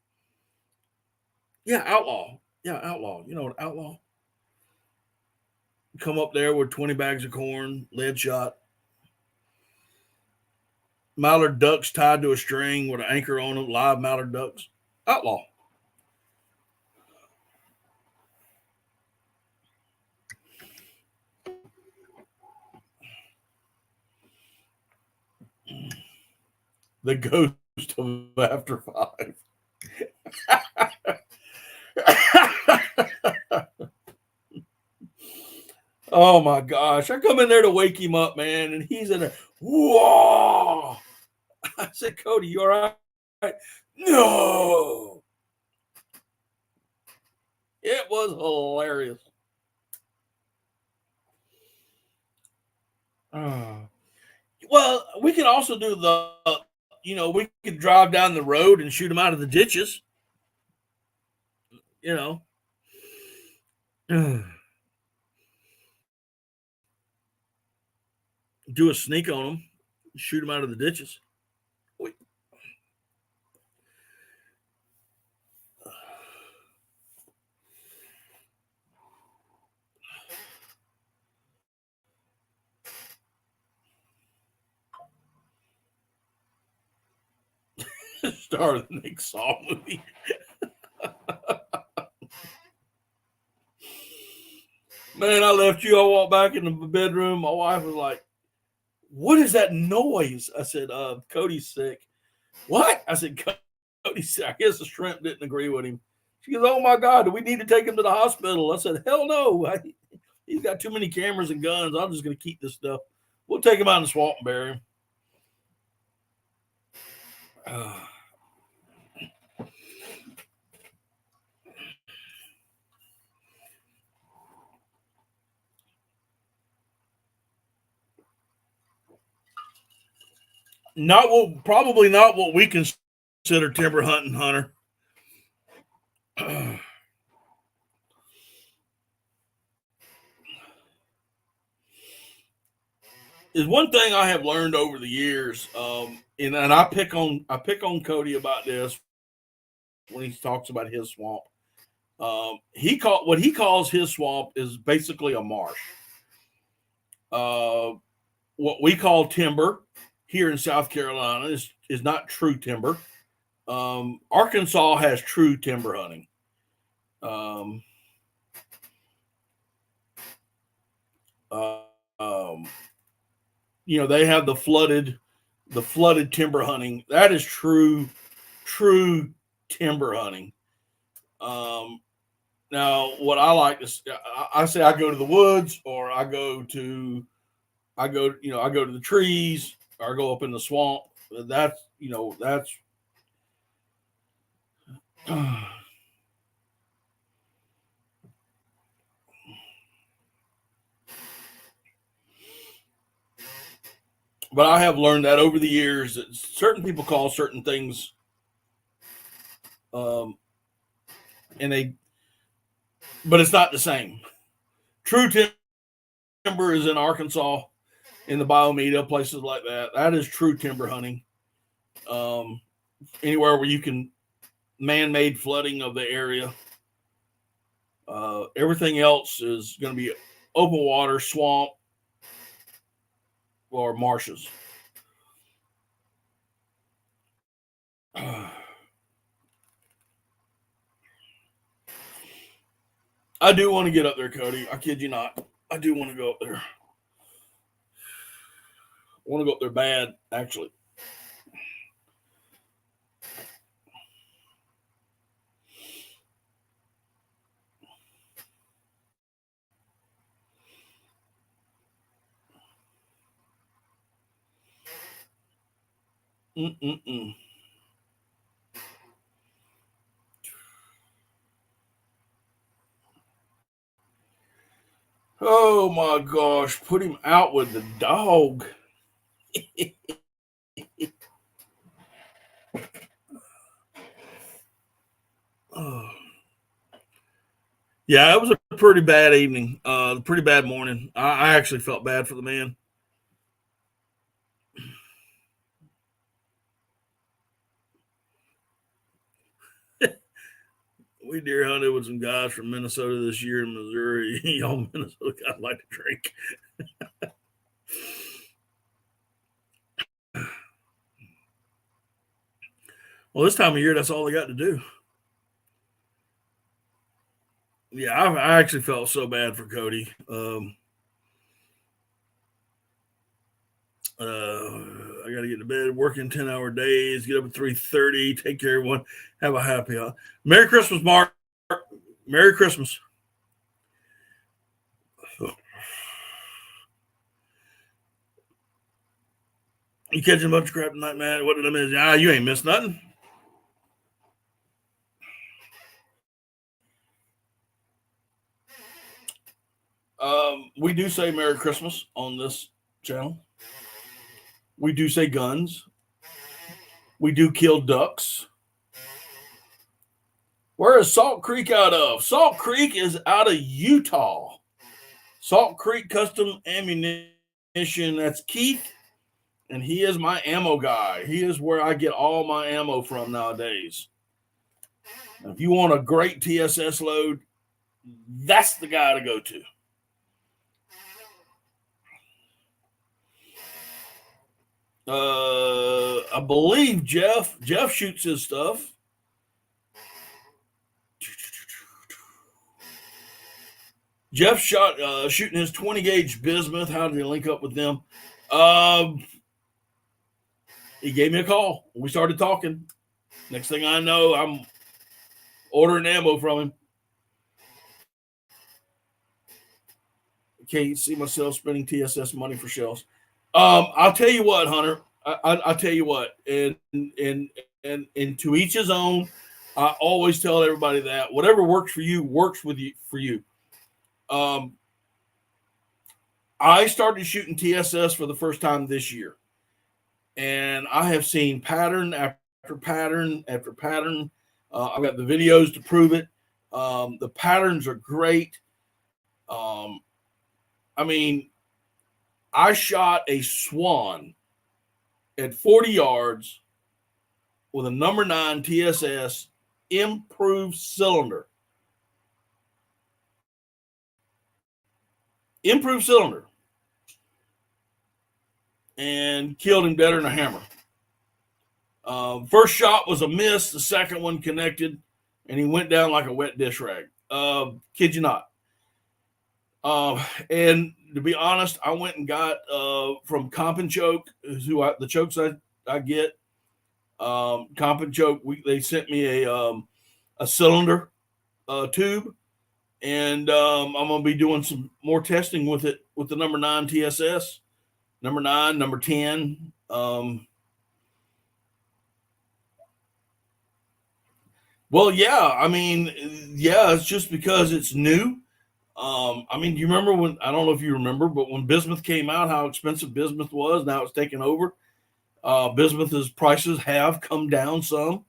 Yeah, outlaw. Yeah, outlaw. You know what outlaw? Come up there with 20 bags of corn, lead shot. Mallard ducks tied to a string with an anchor on them, live mallard ducks. Outlaw. The ghost of After 5. Oh my gosh. I come in there to wake him up, man, and he's in a whoa. I said, Cody, you all right? No. It was hilarious. Well, we could also do we could drive down the road and shoot them out of the ditches. Do a sneak on them, shoot them out of the ditches. Star of the next Saw movie. Man, I left you. I walked back in the bedroom. My wife was like, "What is that noise?" I said, Cody's sick. What? I said, Cody's sick. I guess the shrimp didn't agree with him. She goes, "Oh my God, do we need to take him to the hospital?" I said, "Hell no. He's got too many cameras and guns. I'm just going to keep this stuff. We'll take him out in the swamp and bury him." Probably not what we consider timber hunting, Hunter. Is one thing I have learned over the years, and I pick on Cody about this when he talks about his swamp. What he calls his swamp is basically a marsh. What we call timber here in South Carolina is not true timber. Arkansas has true timber hunting. They have the flooded timber hunting. That is true timber hunting. Now, what I like to I say I go to the woods, or I go to the trees, or I go up in the swamp. That's but I have learned that over the years that certain people call certain things, um, and but it's not the same. True timber is in Arkansas, in the Biomeda, places like that. That is true timber hunting. Anywhere where you can man-made flooding of the area. Everything else is going to be open water, swamp, or marshes. I do want to get up there, Cody. I kid you not. I do want to go up there. I want to go up there bad, actually. Mm-mm-mm. Oh my gosh, put him out with the dog. Oh. Yeah, it was a pretty bad evening, pretty bad morning. I actually felt bad for the man. We deer hunted with some guys from Minnesota this year in Missouri. Y'all Minnesota guys like to drink. Well, this time of year, that's all they got to do. Yeah, I actually felt so bad for Cody. I got to get to bed, working 10-hour days, get up at 3:30, take care of everyone, have a happy Merry Christmas, Mark. Merry Christmas. You catching a bunch of crap tonight, man? What did I miss? You ain't missed nothing. We do say Merry Christmas on this channel. We do say guns. We do kill ducks. Where is Salt Creek out of? Salt Creek is out of Utah. Salt Creek Custom Ammunition. That's Keith, and he is my ammo guy. He is where I get all my ammo from nowadays. If you want a great TSS load, that's the guy to go to. I believe Jeff shoots his stuff. Jeff shooting his 20 gauge bismuth. How did he link up with them? He gave me a call. We started talking. Next thing I know, I'm ordering ammo from him. Can't see myself spending TSS money for shells. I'll tell you what, Hunter. I'll tell you what, and to each his own. I always tell everybody that whatever works for you works with you for you. I started shooting TSS for the first time this year, and I have seen pattern after pattern after pattern. I've got the videos to prove it. The patterns are great. I mean, I shot a swan at 40 yards with a number 9 TSS improved cylinder. Improved cylinder. And killed him better than a hammer. First shot was a miss. The second one connected, and he went down like a wet dish rag. Kid you not. And to be honest, I went and got from Comp and Choke, the chokes I get. Comp and Choke, they sent me a cylinder tube, and I'm going to be doing some more testing with it with the number 9 TSS, number 9, number 10. Well, yeah. I mean, yeah, it's just because it's new. I mean, do you remember when? I don't know if you remember, but when bismuth came out, how expensive bismuth was. Now it's taken over. Bismuth's prices have come down some,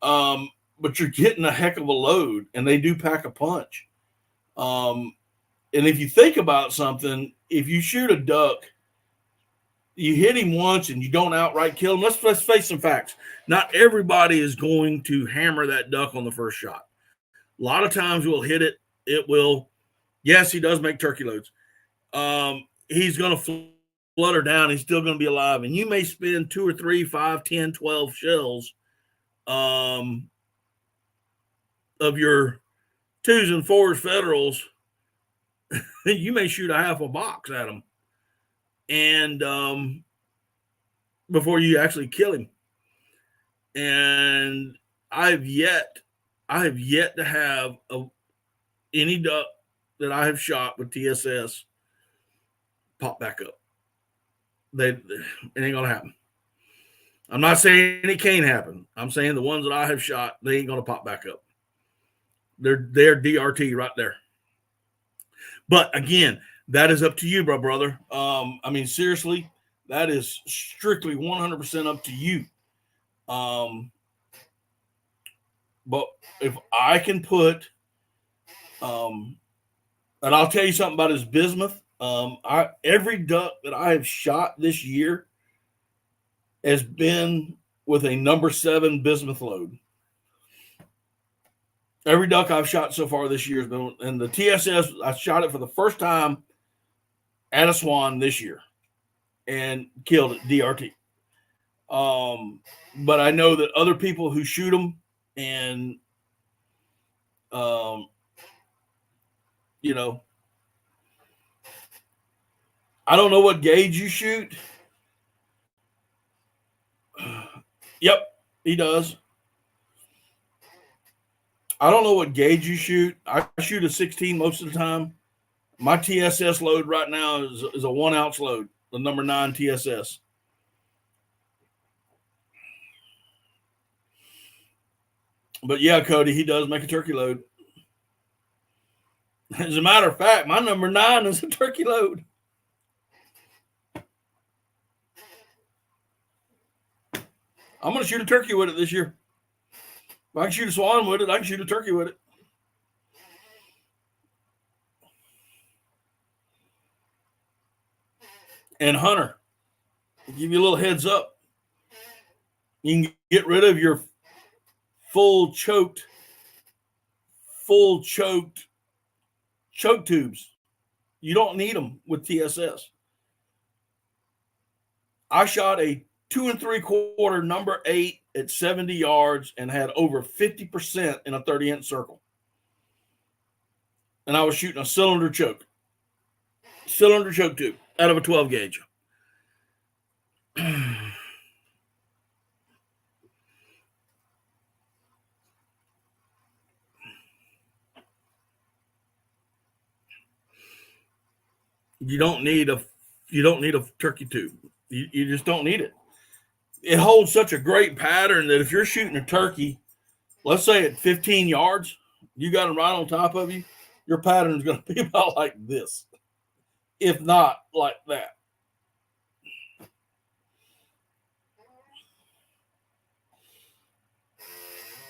but you're getting a heck of a load, and they do pack a punch. Um, and if you think about something, if you shoot a duck, you hit him once and you don't outright kill him. Let's face some facts. Not everybody is going to hammer that duck on the first shot. A lot of times we'll hit it. It will. Yes, he does make turkey loads. He's going to flutter down. He's still going to be alive, and you may spend 2 or 3, 5, 10, 12 shells of your 2s and 4s federals. You may shoot a half a box at him, and before you actually kill him. And I have yet to have any duck that I have shot with TSS pop back up. It ain't gonna happen. I'm not saying it can't happen. I'm saying the ones that I have shot, they ain't gonna pop back up. They're DRT right there. But again, that is up to you, brother. I mean, seriously, that is strictly 100% up to you. But if I can put, and I'll tell you something about his bismuth. Every duck that I have shot this year has been with a number 7 bismuth load. Every duck I've shot so far this year has been, and the TSS, I shot it for the first time at a swan this year and killed it, DRT. But I know that other people who shoot them and, you know, I don't know what gauge you shoot. Yep, he does. I don't know what gauge you shoot. I shoot a 16 most of the time. My TSS load right now is a 1 ounce load, the number 9 TSS. But yeah, Cody, he does make a turkey load. As a matter of fact, my number 9 is a turkey load. I'm going to shoot a turkey with it this year. If I can shoot a swan with it, I can shoot a turkey with it. And Hunter, I'll give you a little heads up. You can get rid of your full choked choke tubes. You don't need them with TSS. I shot a 2 3/4 number 8 at 70 yards and had over 50% in a 30-inch circle. And I was shooting a cylinder choke tube out of a 12 gauge. You don't need a turkey tube. You just don't need it. It holds such a great pattern that if you're shooting a turkey, let's say at 15 yards, you got him right on top of you, your pattern is going to be about like this, if not like that.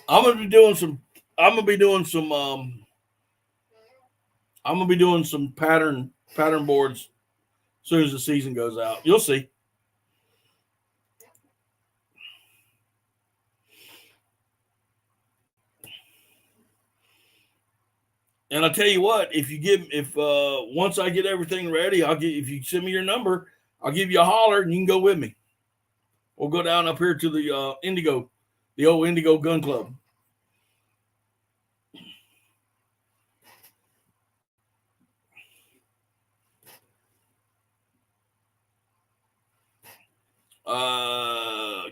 I'm gonna be doing some. I'm gonna be doing some. I'm gonna be doing some pattern boards as soon as the season goes out. You'll see. And I'll tell you what, if once I get everything ready, if you send me your number, I'll give you a holler and you can go with me. We'll go down up here to the Indigo, the old Indigo Gun Club.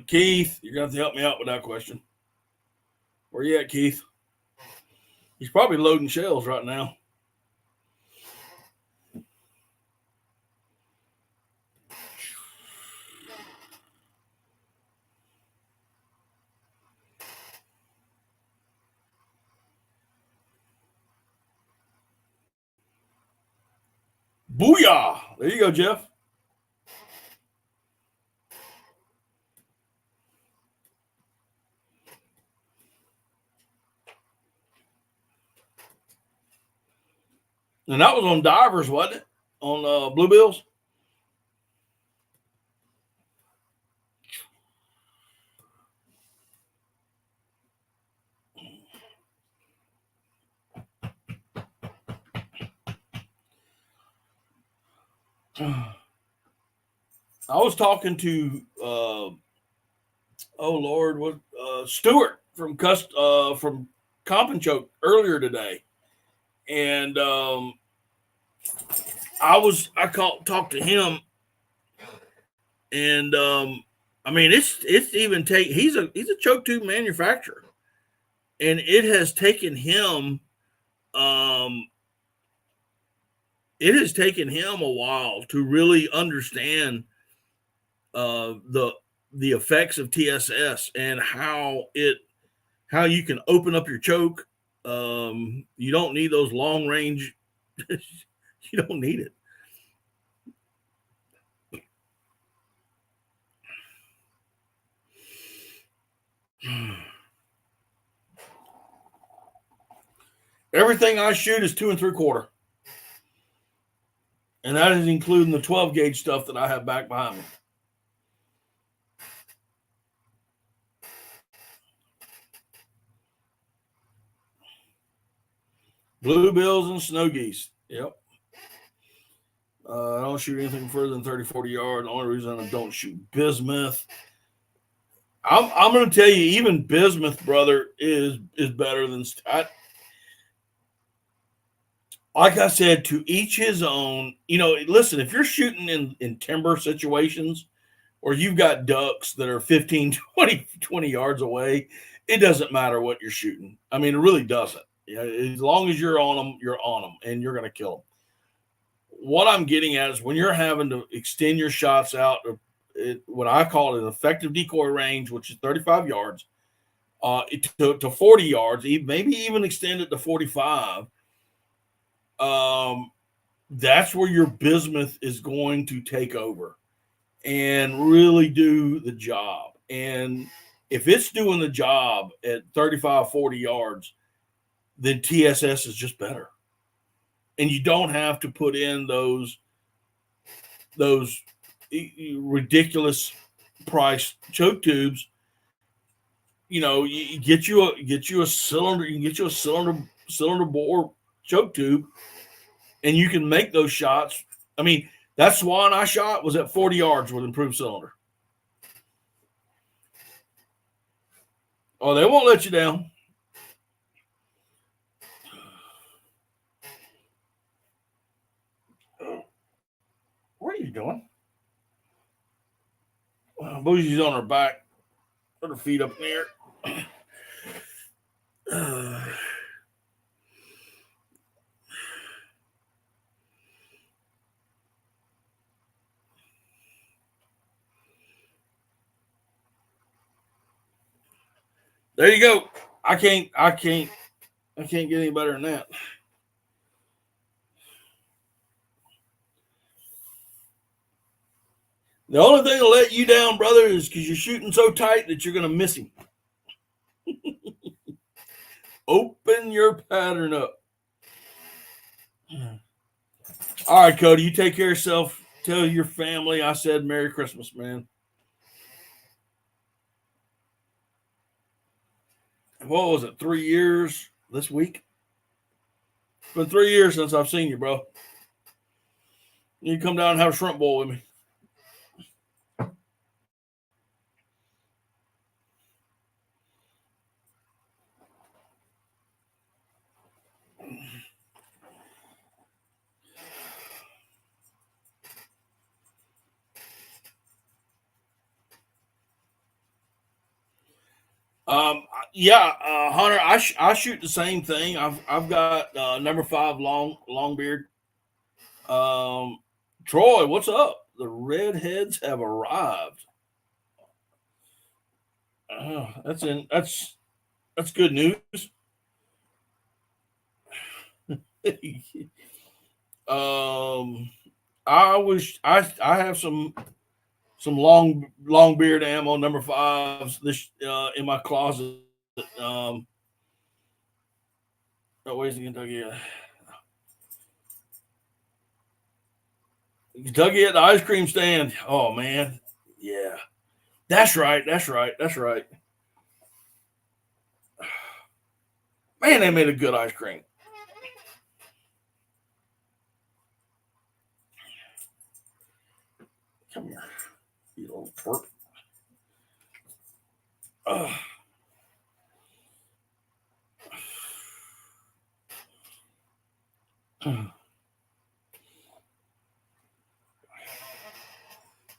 Keith, you're gonna have to help me out with that question. Where you at, Keith? He's probably loading shells right now. Booyah! There you go, Jeff. And that was on divers, wasn't it? On bluebills. I was talking to oh Lord, what Stuart from Comp and Choke earlier today, and talked to him, and I mean it's even he's a choke tube manufacturer, and it has taken him a while to really understand the effects of TSS and how you can open up your choke. You don't need those long range. You don't need it. Everything I shoot is 2 3/4. And that is including the 12 gauge stuff that I have back behind me. Bluebills and snow geese. Yep. I don't shoot anything further than 30, 40 yards. The only reason I don't shoot bismuth. I'm going to tell you, even bismuth, brother, is better than. Like I said, to each his own. You know, listen, if you're shooting in timber situations or you've got ducks that are 15, 20 yards away, it doesn't matter what you're shooting. I mean, it really doesn't. You know, as long as you're on them, and you're going to kill them. What I'm getting at is when you're having to extend your shots out, what I call an effective decoy range, which is 35 yards, to 40 yards, maybe even extend it to 45. That's where your bismuth is going to take over and really do the job. And if it's doing the job at 35, 40 yards, then TSS is just better. And you don't have to put in those ridiculous price choke tubes. You know, you get you a cylinder. You can get you a cylinder bore choke tube, and you can make those shots. I mean, that swan I shot was at 40 yards with improved cylinder. Oh, they won't let you down. What are you doing? Bougie's on her back. Put her feet up in the air. There you go. I can't get any better than that. The only thing that'll let you down, brother, is because you're shooting so tight that you're going to miss him. Open your pattern up. All right, Cody, you take care of yourself. Tell your family I said Merry Christmas, man. What was it, 3 years this week? It's been 3 years since I've seen you, bro. You come down and have a shrimp bowl with me. Hunter, I shoot the same thing. I've got number 5 long beard. Troy, what's up? The redheads have arrived. That's good news. I have some long beard ammo number 5s this in my closet. Oh, where's the Kentucky? Kentucky at the ice cream stand. Oh man, yeah, that's right. Man, they made a good ice cream. Come here, you little twerp.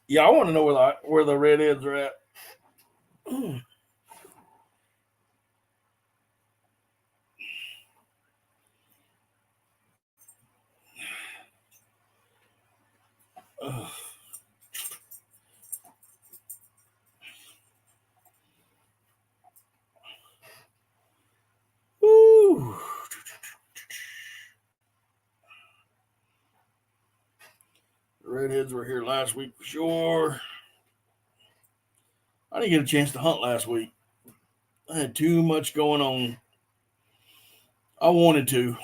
Yeah, I want to know where the redheads are at. Woo. The redheads were here last week for sure. I didn't get a chance to hunt last week. I had too much going on. I wanted to.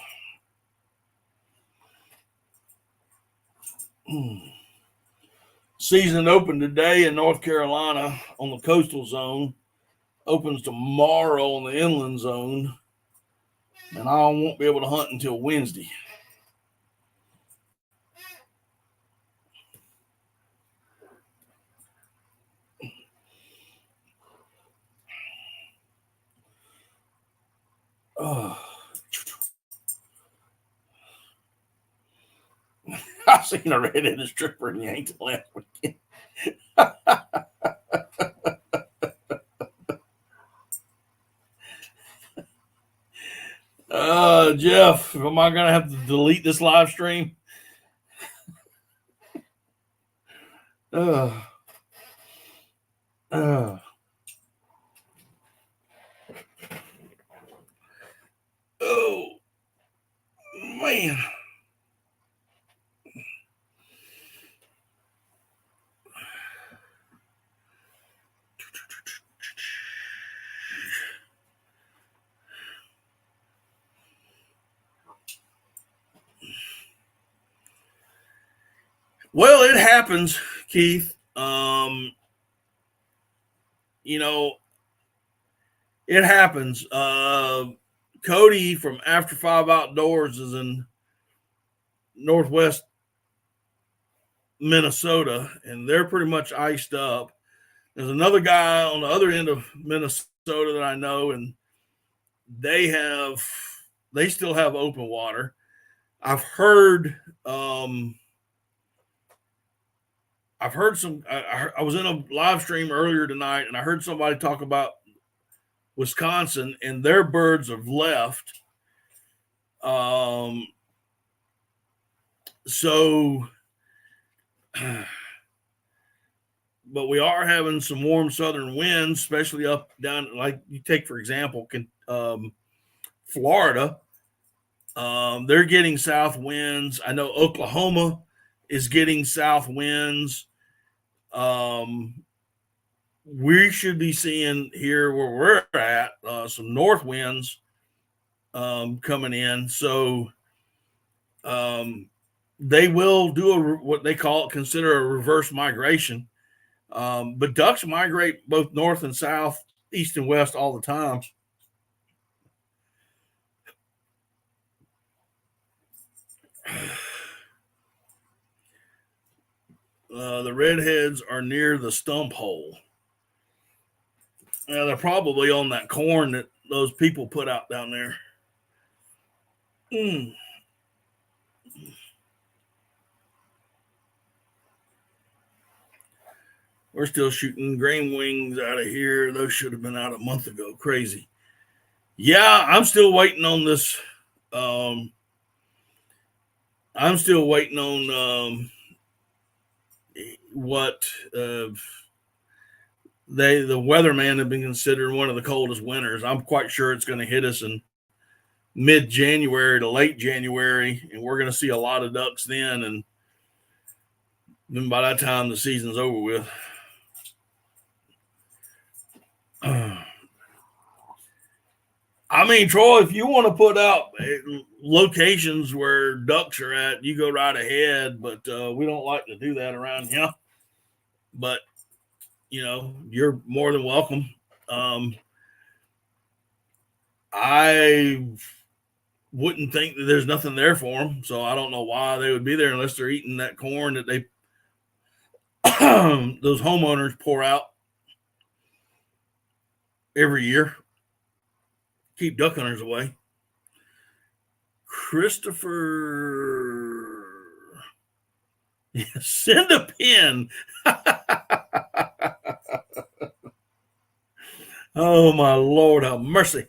Season opened today in North Carolina on the coastal zone. Opens tomorrow on the inland zone. And I won't be able to hunt until Wednesday. Oh. I seen a red-headed stripper in Yankton last weekend. Jeff, am I going to have to delete this live stream? Oh, man. Well, it happens, Keith. It happens. Cody from After 5 Outdoors is in Northwest Minnesota, and they're pretty much iced up. There's another guy on the other end of Minnesota that I know, and they still have open water. I've heard some. I was in a live stream earlier tonight, and I heard somebody talk about Wisconsin, and their birds have left. So, but we are having some warm southern winds, especially up down. Like you take for example, Florida. They're getting south winds. I know Oklahoma is getting south winds. We should be seeing here where we're at some north winds coming in. So they will do what they consider a reverse migration. But ducks migrate both north and south, east and west all the time. The redheads are near the stump hole. They're probably on that corn that those people put out down there. We're still shooting grain wings out of here. Those should have been out a month ago. Crazy. Yeah, I'm still waiting on this. I'm still waiting on what the weatherman have been considering one of the coldest winters. I'm quite sure it's going to hit us in mid-January to late January, and we're going to see a lot of ducks then. And Then by that time, the season's over with. I mean, Troy, if you want to put out locations where ducks are at, you go right ahead. But we don't like to do that around here. But, you're more than welcome. I wouldn't think that there's nothing there for them. So I don't know why they would be there unless they're eating that corn that they those homeowners pour out every year. Keep duck hunters away. Christopher, send a pin. Oh my Lord, have mercy.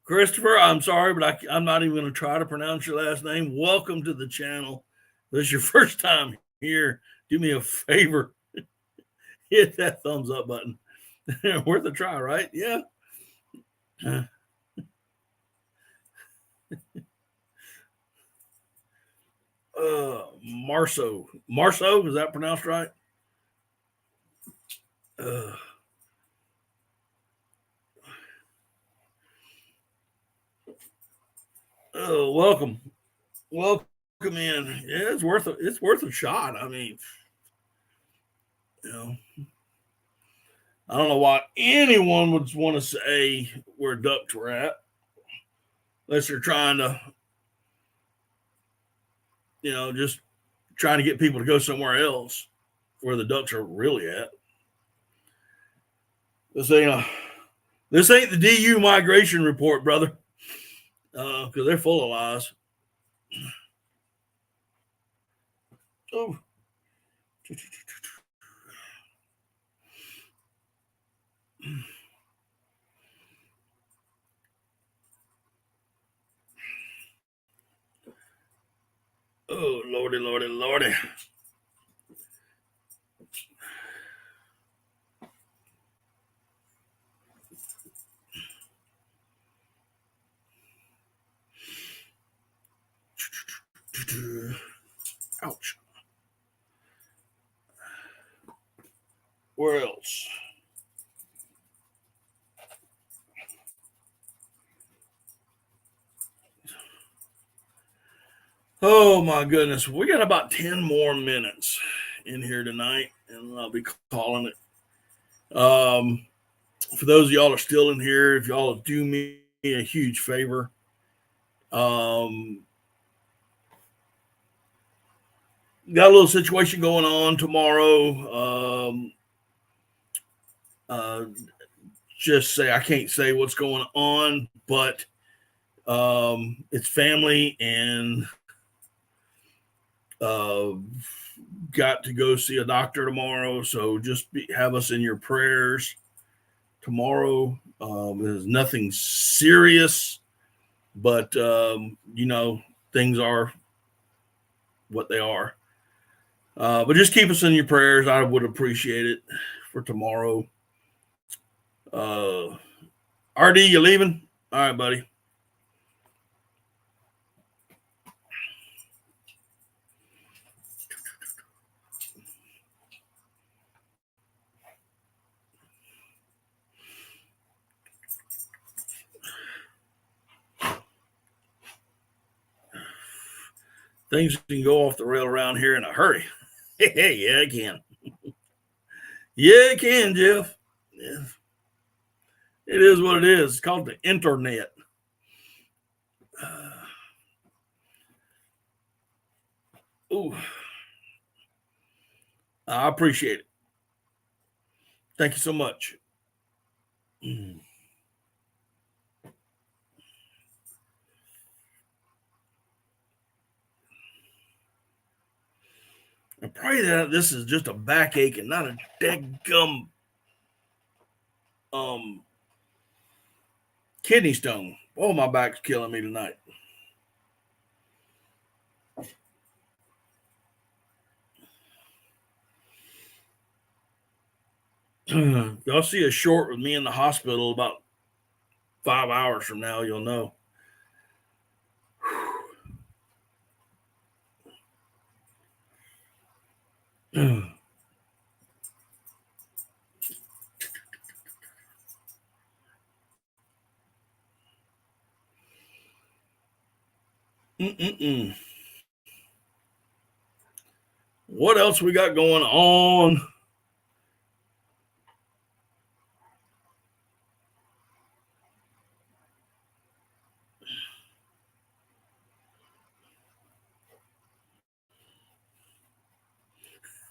Christopher, I'm sorry, but I'm not even going to try to pronounce your last name. Welcome to the channel. If this is your first time here, do me a favor. Hit that thumbs up button. Worth a try, right? Yeah. Marceau, is that pronounced right? Welcome in. Yeah, it's worth a shot. I mean, I don't know why anyone would want to say where ducks were at, unless they're trying to, just trying to get people to go somewhere else where the ducks are really at. This ain't the DU migration report, brother, because they're full of lies. Oh. Oh, Lordy. Ouch. Where else? Oh my goodness. We got about 10 more minutes in here tonight, and I'll be calling it. For those of y'all that are still in here, if y'all do me a huge favor, got a little situation going on tomorrow. Just say I can't say what's going on, but it's family, and got to go see a doctor tomorrow. So just have us in your prayers tomorrow. There's nothing serious, but things are what they are. But just keep us in your prayers. I would appreciate it for tomorrow. RD, you leaving? All right, buddy. Things can go off the rail around here in a hurry. Yeah, it can. Yeah, it can, Jeff. Yeah. It is what it is. It's called the internet. I appreciate it. Thank you so much. I pray that this is just a backache and not a dead-gum kidney stone. Oh, my back's killing me tonight. Y'all see a short with me in the hospital about 5 hours from now, you'll know. What else we got going on?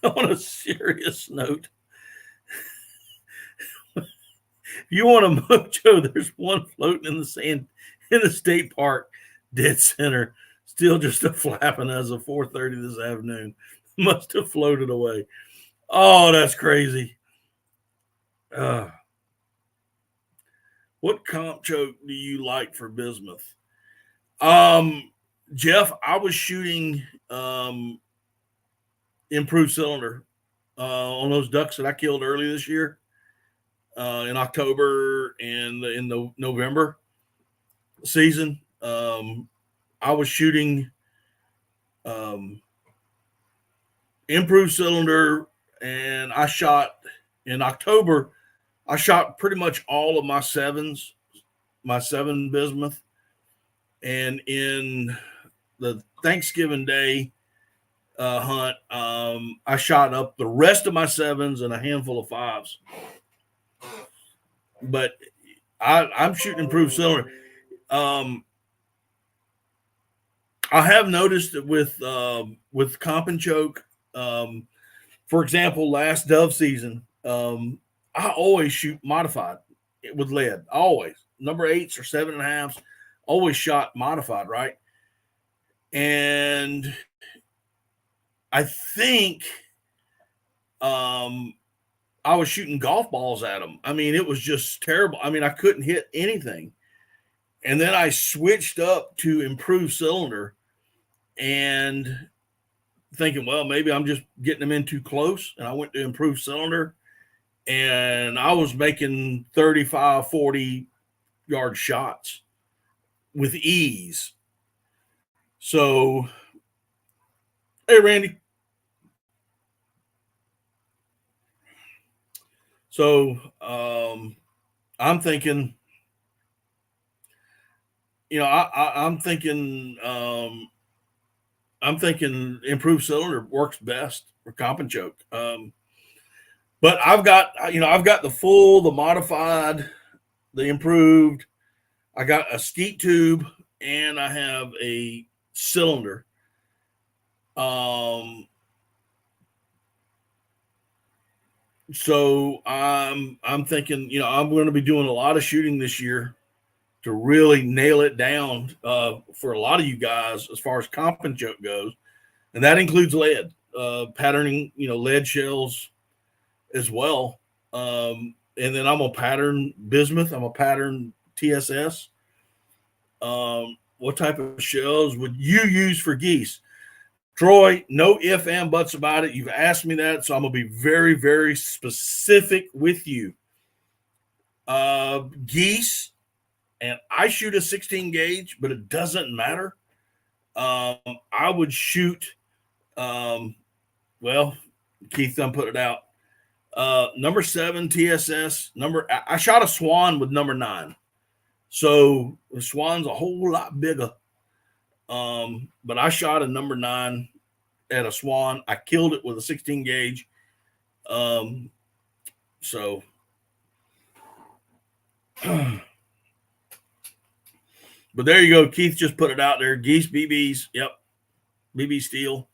On a serious note, if you want a mojo, there's one floating in the sand in the state park, dead center, still just a flapping as of 4:30 this afternoon. Must have floated away. Oh, that's crazy. What comp choke do you like for bismuth? Jeff, I was shooting improved cylinder on those ducks that I killed early this year in October and in the November season. I was shooting improved cylinder, and I shot in October. I shot pretty much all of my sevens, my 7 bismuth, and in the Thanksgiving Day hunt, I shot up the rest of my 7s and a handful of 5s. But I'm shooting improved cylinder. I have noticed that with comp and choke, for example, last dove season, I always shoot modified with lead. Always number 8s or 7.5s. Always shot modified, right? And I think I was shooting golf balls at them. I mean, it was just terrible. I mean, I couldn't hit anything. And then I switched up to improved cylinder and thinking, well, maybe I'm just getting them in too close. And I went to improved cylinder and I was making 35, 40 yard shots with ease. So, hey, Randy. So I'm thinking, I'm thinking improved cylinder works best for comp and choke. But I've got the modified, the improved. I got a skeet tube and I have a cylinder. So I'm thinking, I'm going to be doing a lot of shooting this year to really nail it down for a lot of you guys as far as comp and choke goes, and that includes lead, patterning, lead shells as well. And then I'm gonna pattern bismuth. I'm gonna pattern TSS. What type of shells would you use for geese? Troy, no ifs and buts about it. You've asked me that, so I'm going to be very, very specific with you. Geese, and I shoot a 16 gauge, but it doesn't matter. I would shoot, Keith done put it out. Number 7 TSS. I shot a swan with number 9. So the swan's a whole lot bigger. But I shot a number 9 at a swan. I killed it with a 16 gauge. So but there you go. Keith just put it out there. Geese BBs. Yep. BB steel.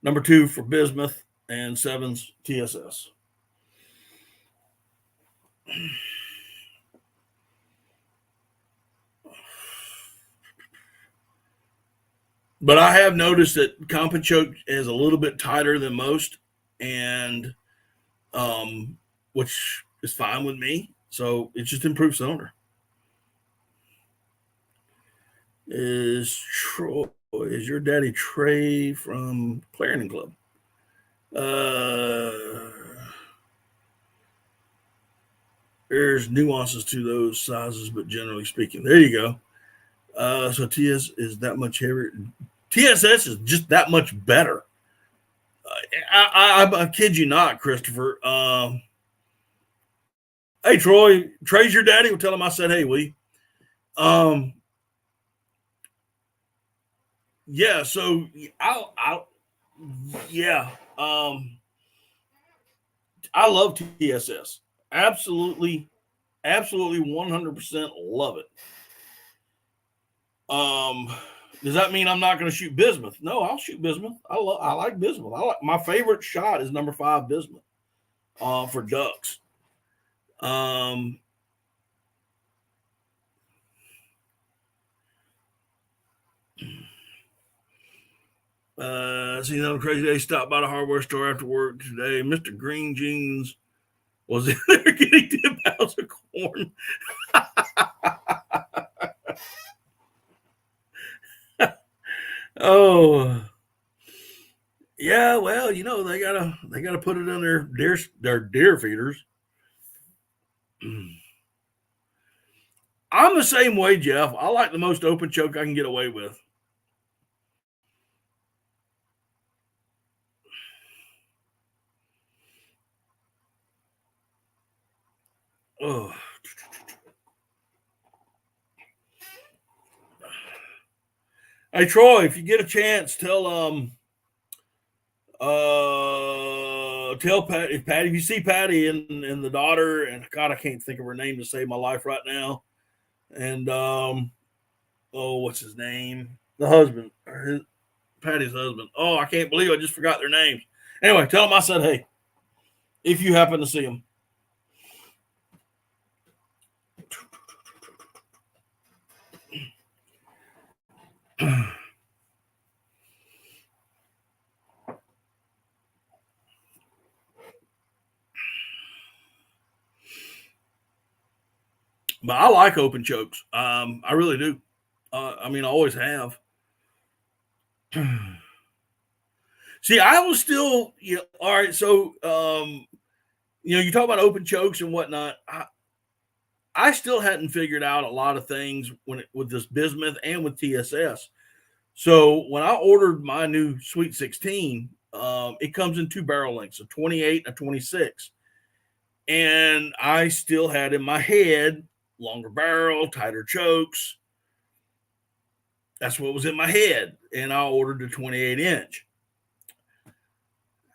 Number 2 for bismuth and 7s TSS. But I have noticed that comp and choke is a little bit tighter than most, and which is fine with me. So it just improves cylinder. Is your daddy Trey from Clarendon Club? There's nuances to those sizes, but generally speaking, there you go. So TS is that much heavier. TSS is just that much better. I kid you not, Christopher. Hey, Troy, Trey's your daddy. We'll tell him I said, hey, will you? Yeah. So yeah. I love TSS. Absolutely, 100% love it. Does that mean I'm not going to shoot bismuth? No, I'll shoot bismuth. I like bismuth. My favorite shot is number 5 bismuth for ducks. See another crazy day. Stopped by the hardware store after work today. Mr. Green Jeans was in there getting 10 pounds of corn. Oh, yeah. Well, they gotta put it in their deer feeders. I'm the same way, Jeff. I like the most open choke I can get away with. Oh. Hey, Troy, if you get a chance, tell Patty, if you see Patty and the daughter, and God, I can't think of her name to save my life right now. And what's his name? The husband, or Patty's husband. Oh, I can't believe I just forgot their names. Anyway, tell them I said, hey, if you happen to see them. But I like open chokes. I really do. I always have. See, I was still, all right. So, you talk about open chokes and whatnot. I still hadn't figured out a lot of things with this bismuth and with TSS. So when I ordered my new Sweet 16, it comes in 2 barrel lengths, a 28 and a 26. And I still had in my head longer barrel, tighter chokes. That's what was in my head. And I ordered the 28 inch.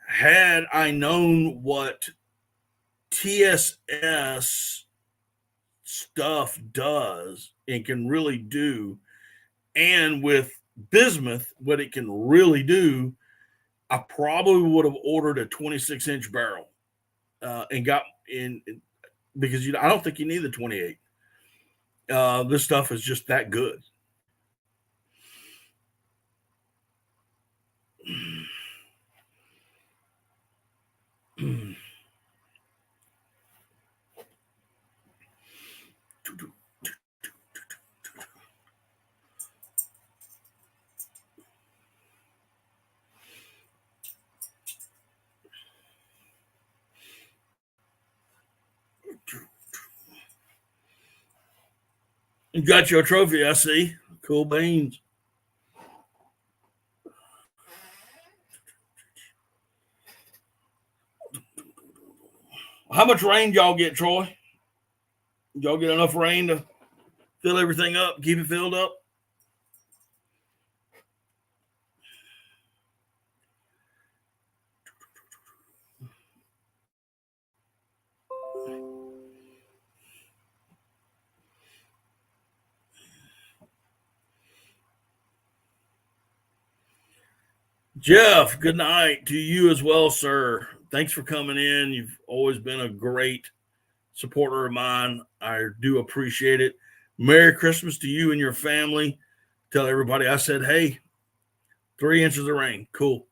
Had I known what TSS stuff does and can really do, and with bismuth, what it can really do, I probably would have ordered a 26 inch barrel and got in, because I don't think you need the 28. This stuff is just that good. You got your trophy, I see. Cool beans. How much rain y'all get, Troy? Y'all get enough rain to fill everything up, keep it filled up? Jeff, good night to you as well, sir. Thanks for coming in. You've always been a great supporter of mine. I do appreciate it. Merry Christmas to you and your family. Tell everybody I said, hey, 3 inches of rain. Cool.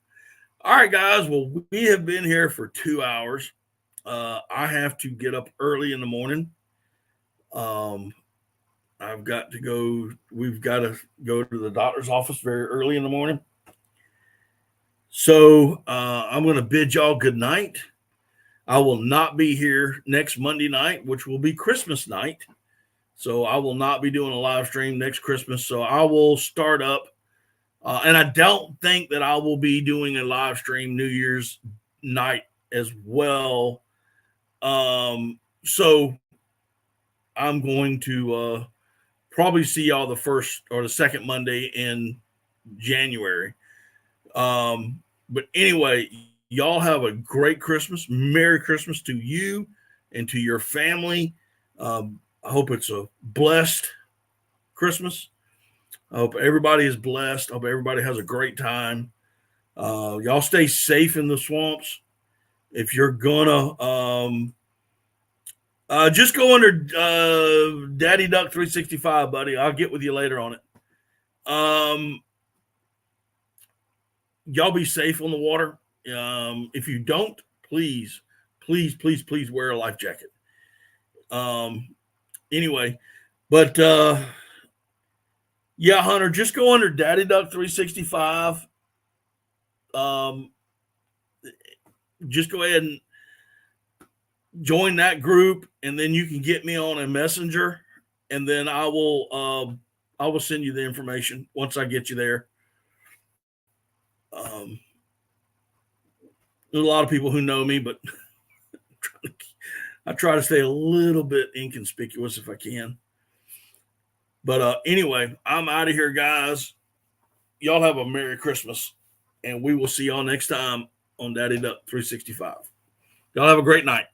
All right, guys. Well, we have been here for 2 hours. I have to get up early in the morning. I've got to go. We've got to go to the doctor's office very early in the morning. So I'm going to bid y'all good night. I will not be here next Monday night, which will be Christmas night. So I will not be doing a live stream next Christmas. So I will start up And I don't think that I will be doing a live stream New Year's night as well. So I'm going to probably see y'all the first or the second Monday in January. But anyway, y'all have a great Christmas. Merry Christmas to you and to your family. I hope it's a blessed Christmas. I hope everybody is blessed. I hope everybody has a great time. Y'all stay safe in the swamps. If you're gonna just go under Daddy Duck 365, buddy. I'll get with you later on it. Y'all be safe on the water. If you don't, please wear a life jacket. Anyway, but yeah, Hunter, just go under Daddy Duck 365. Just go ahead and join that group, and then you can get me on a messenger, and then I will send you the information once I get you there. There's a lot of people who know me, but I try to stay a little bit inconspicuous if I can. But anyway, I'm out of here, guys. Y'all have a Merry Christmas, and we will see y'all next time on Daddy Duck 365. Y'all have a great night.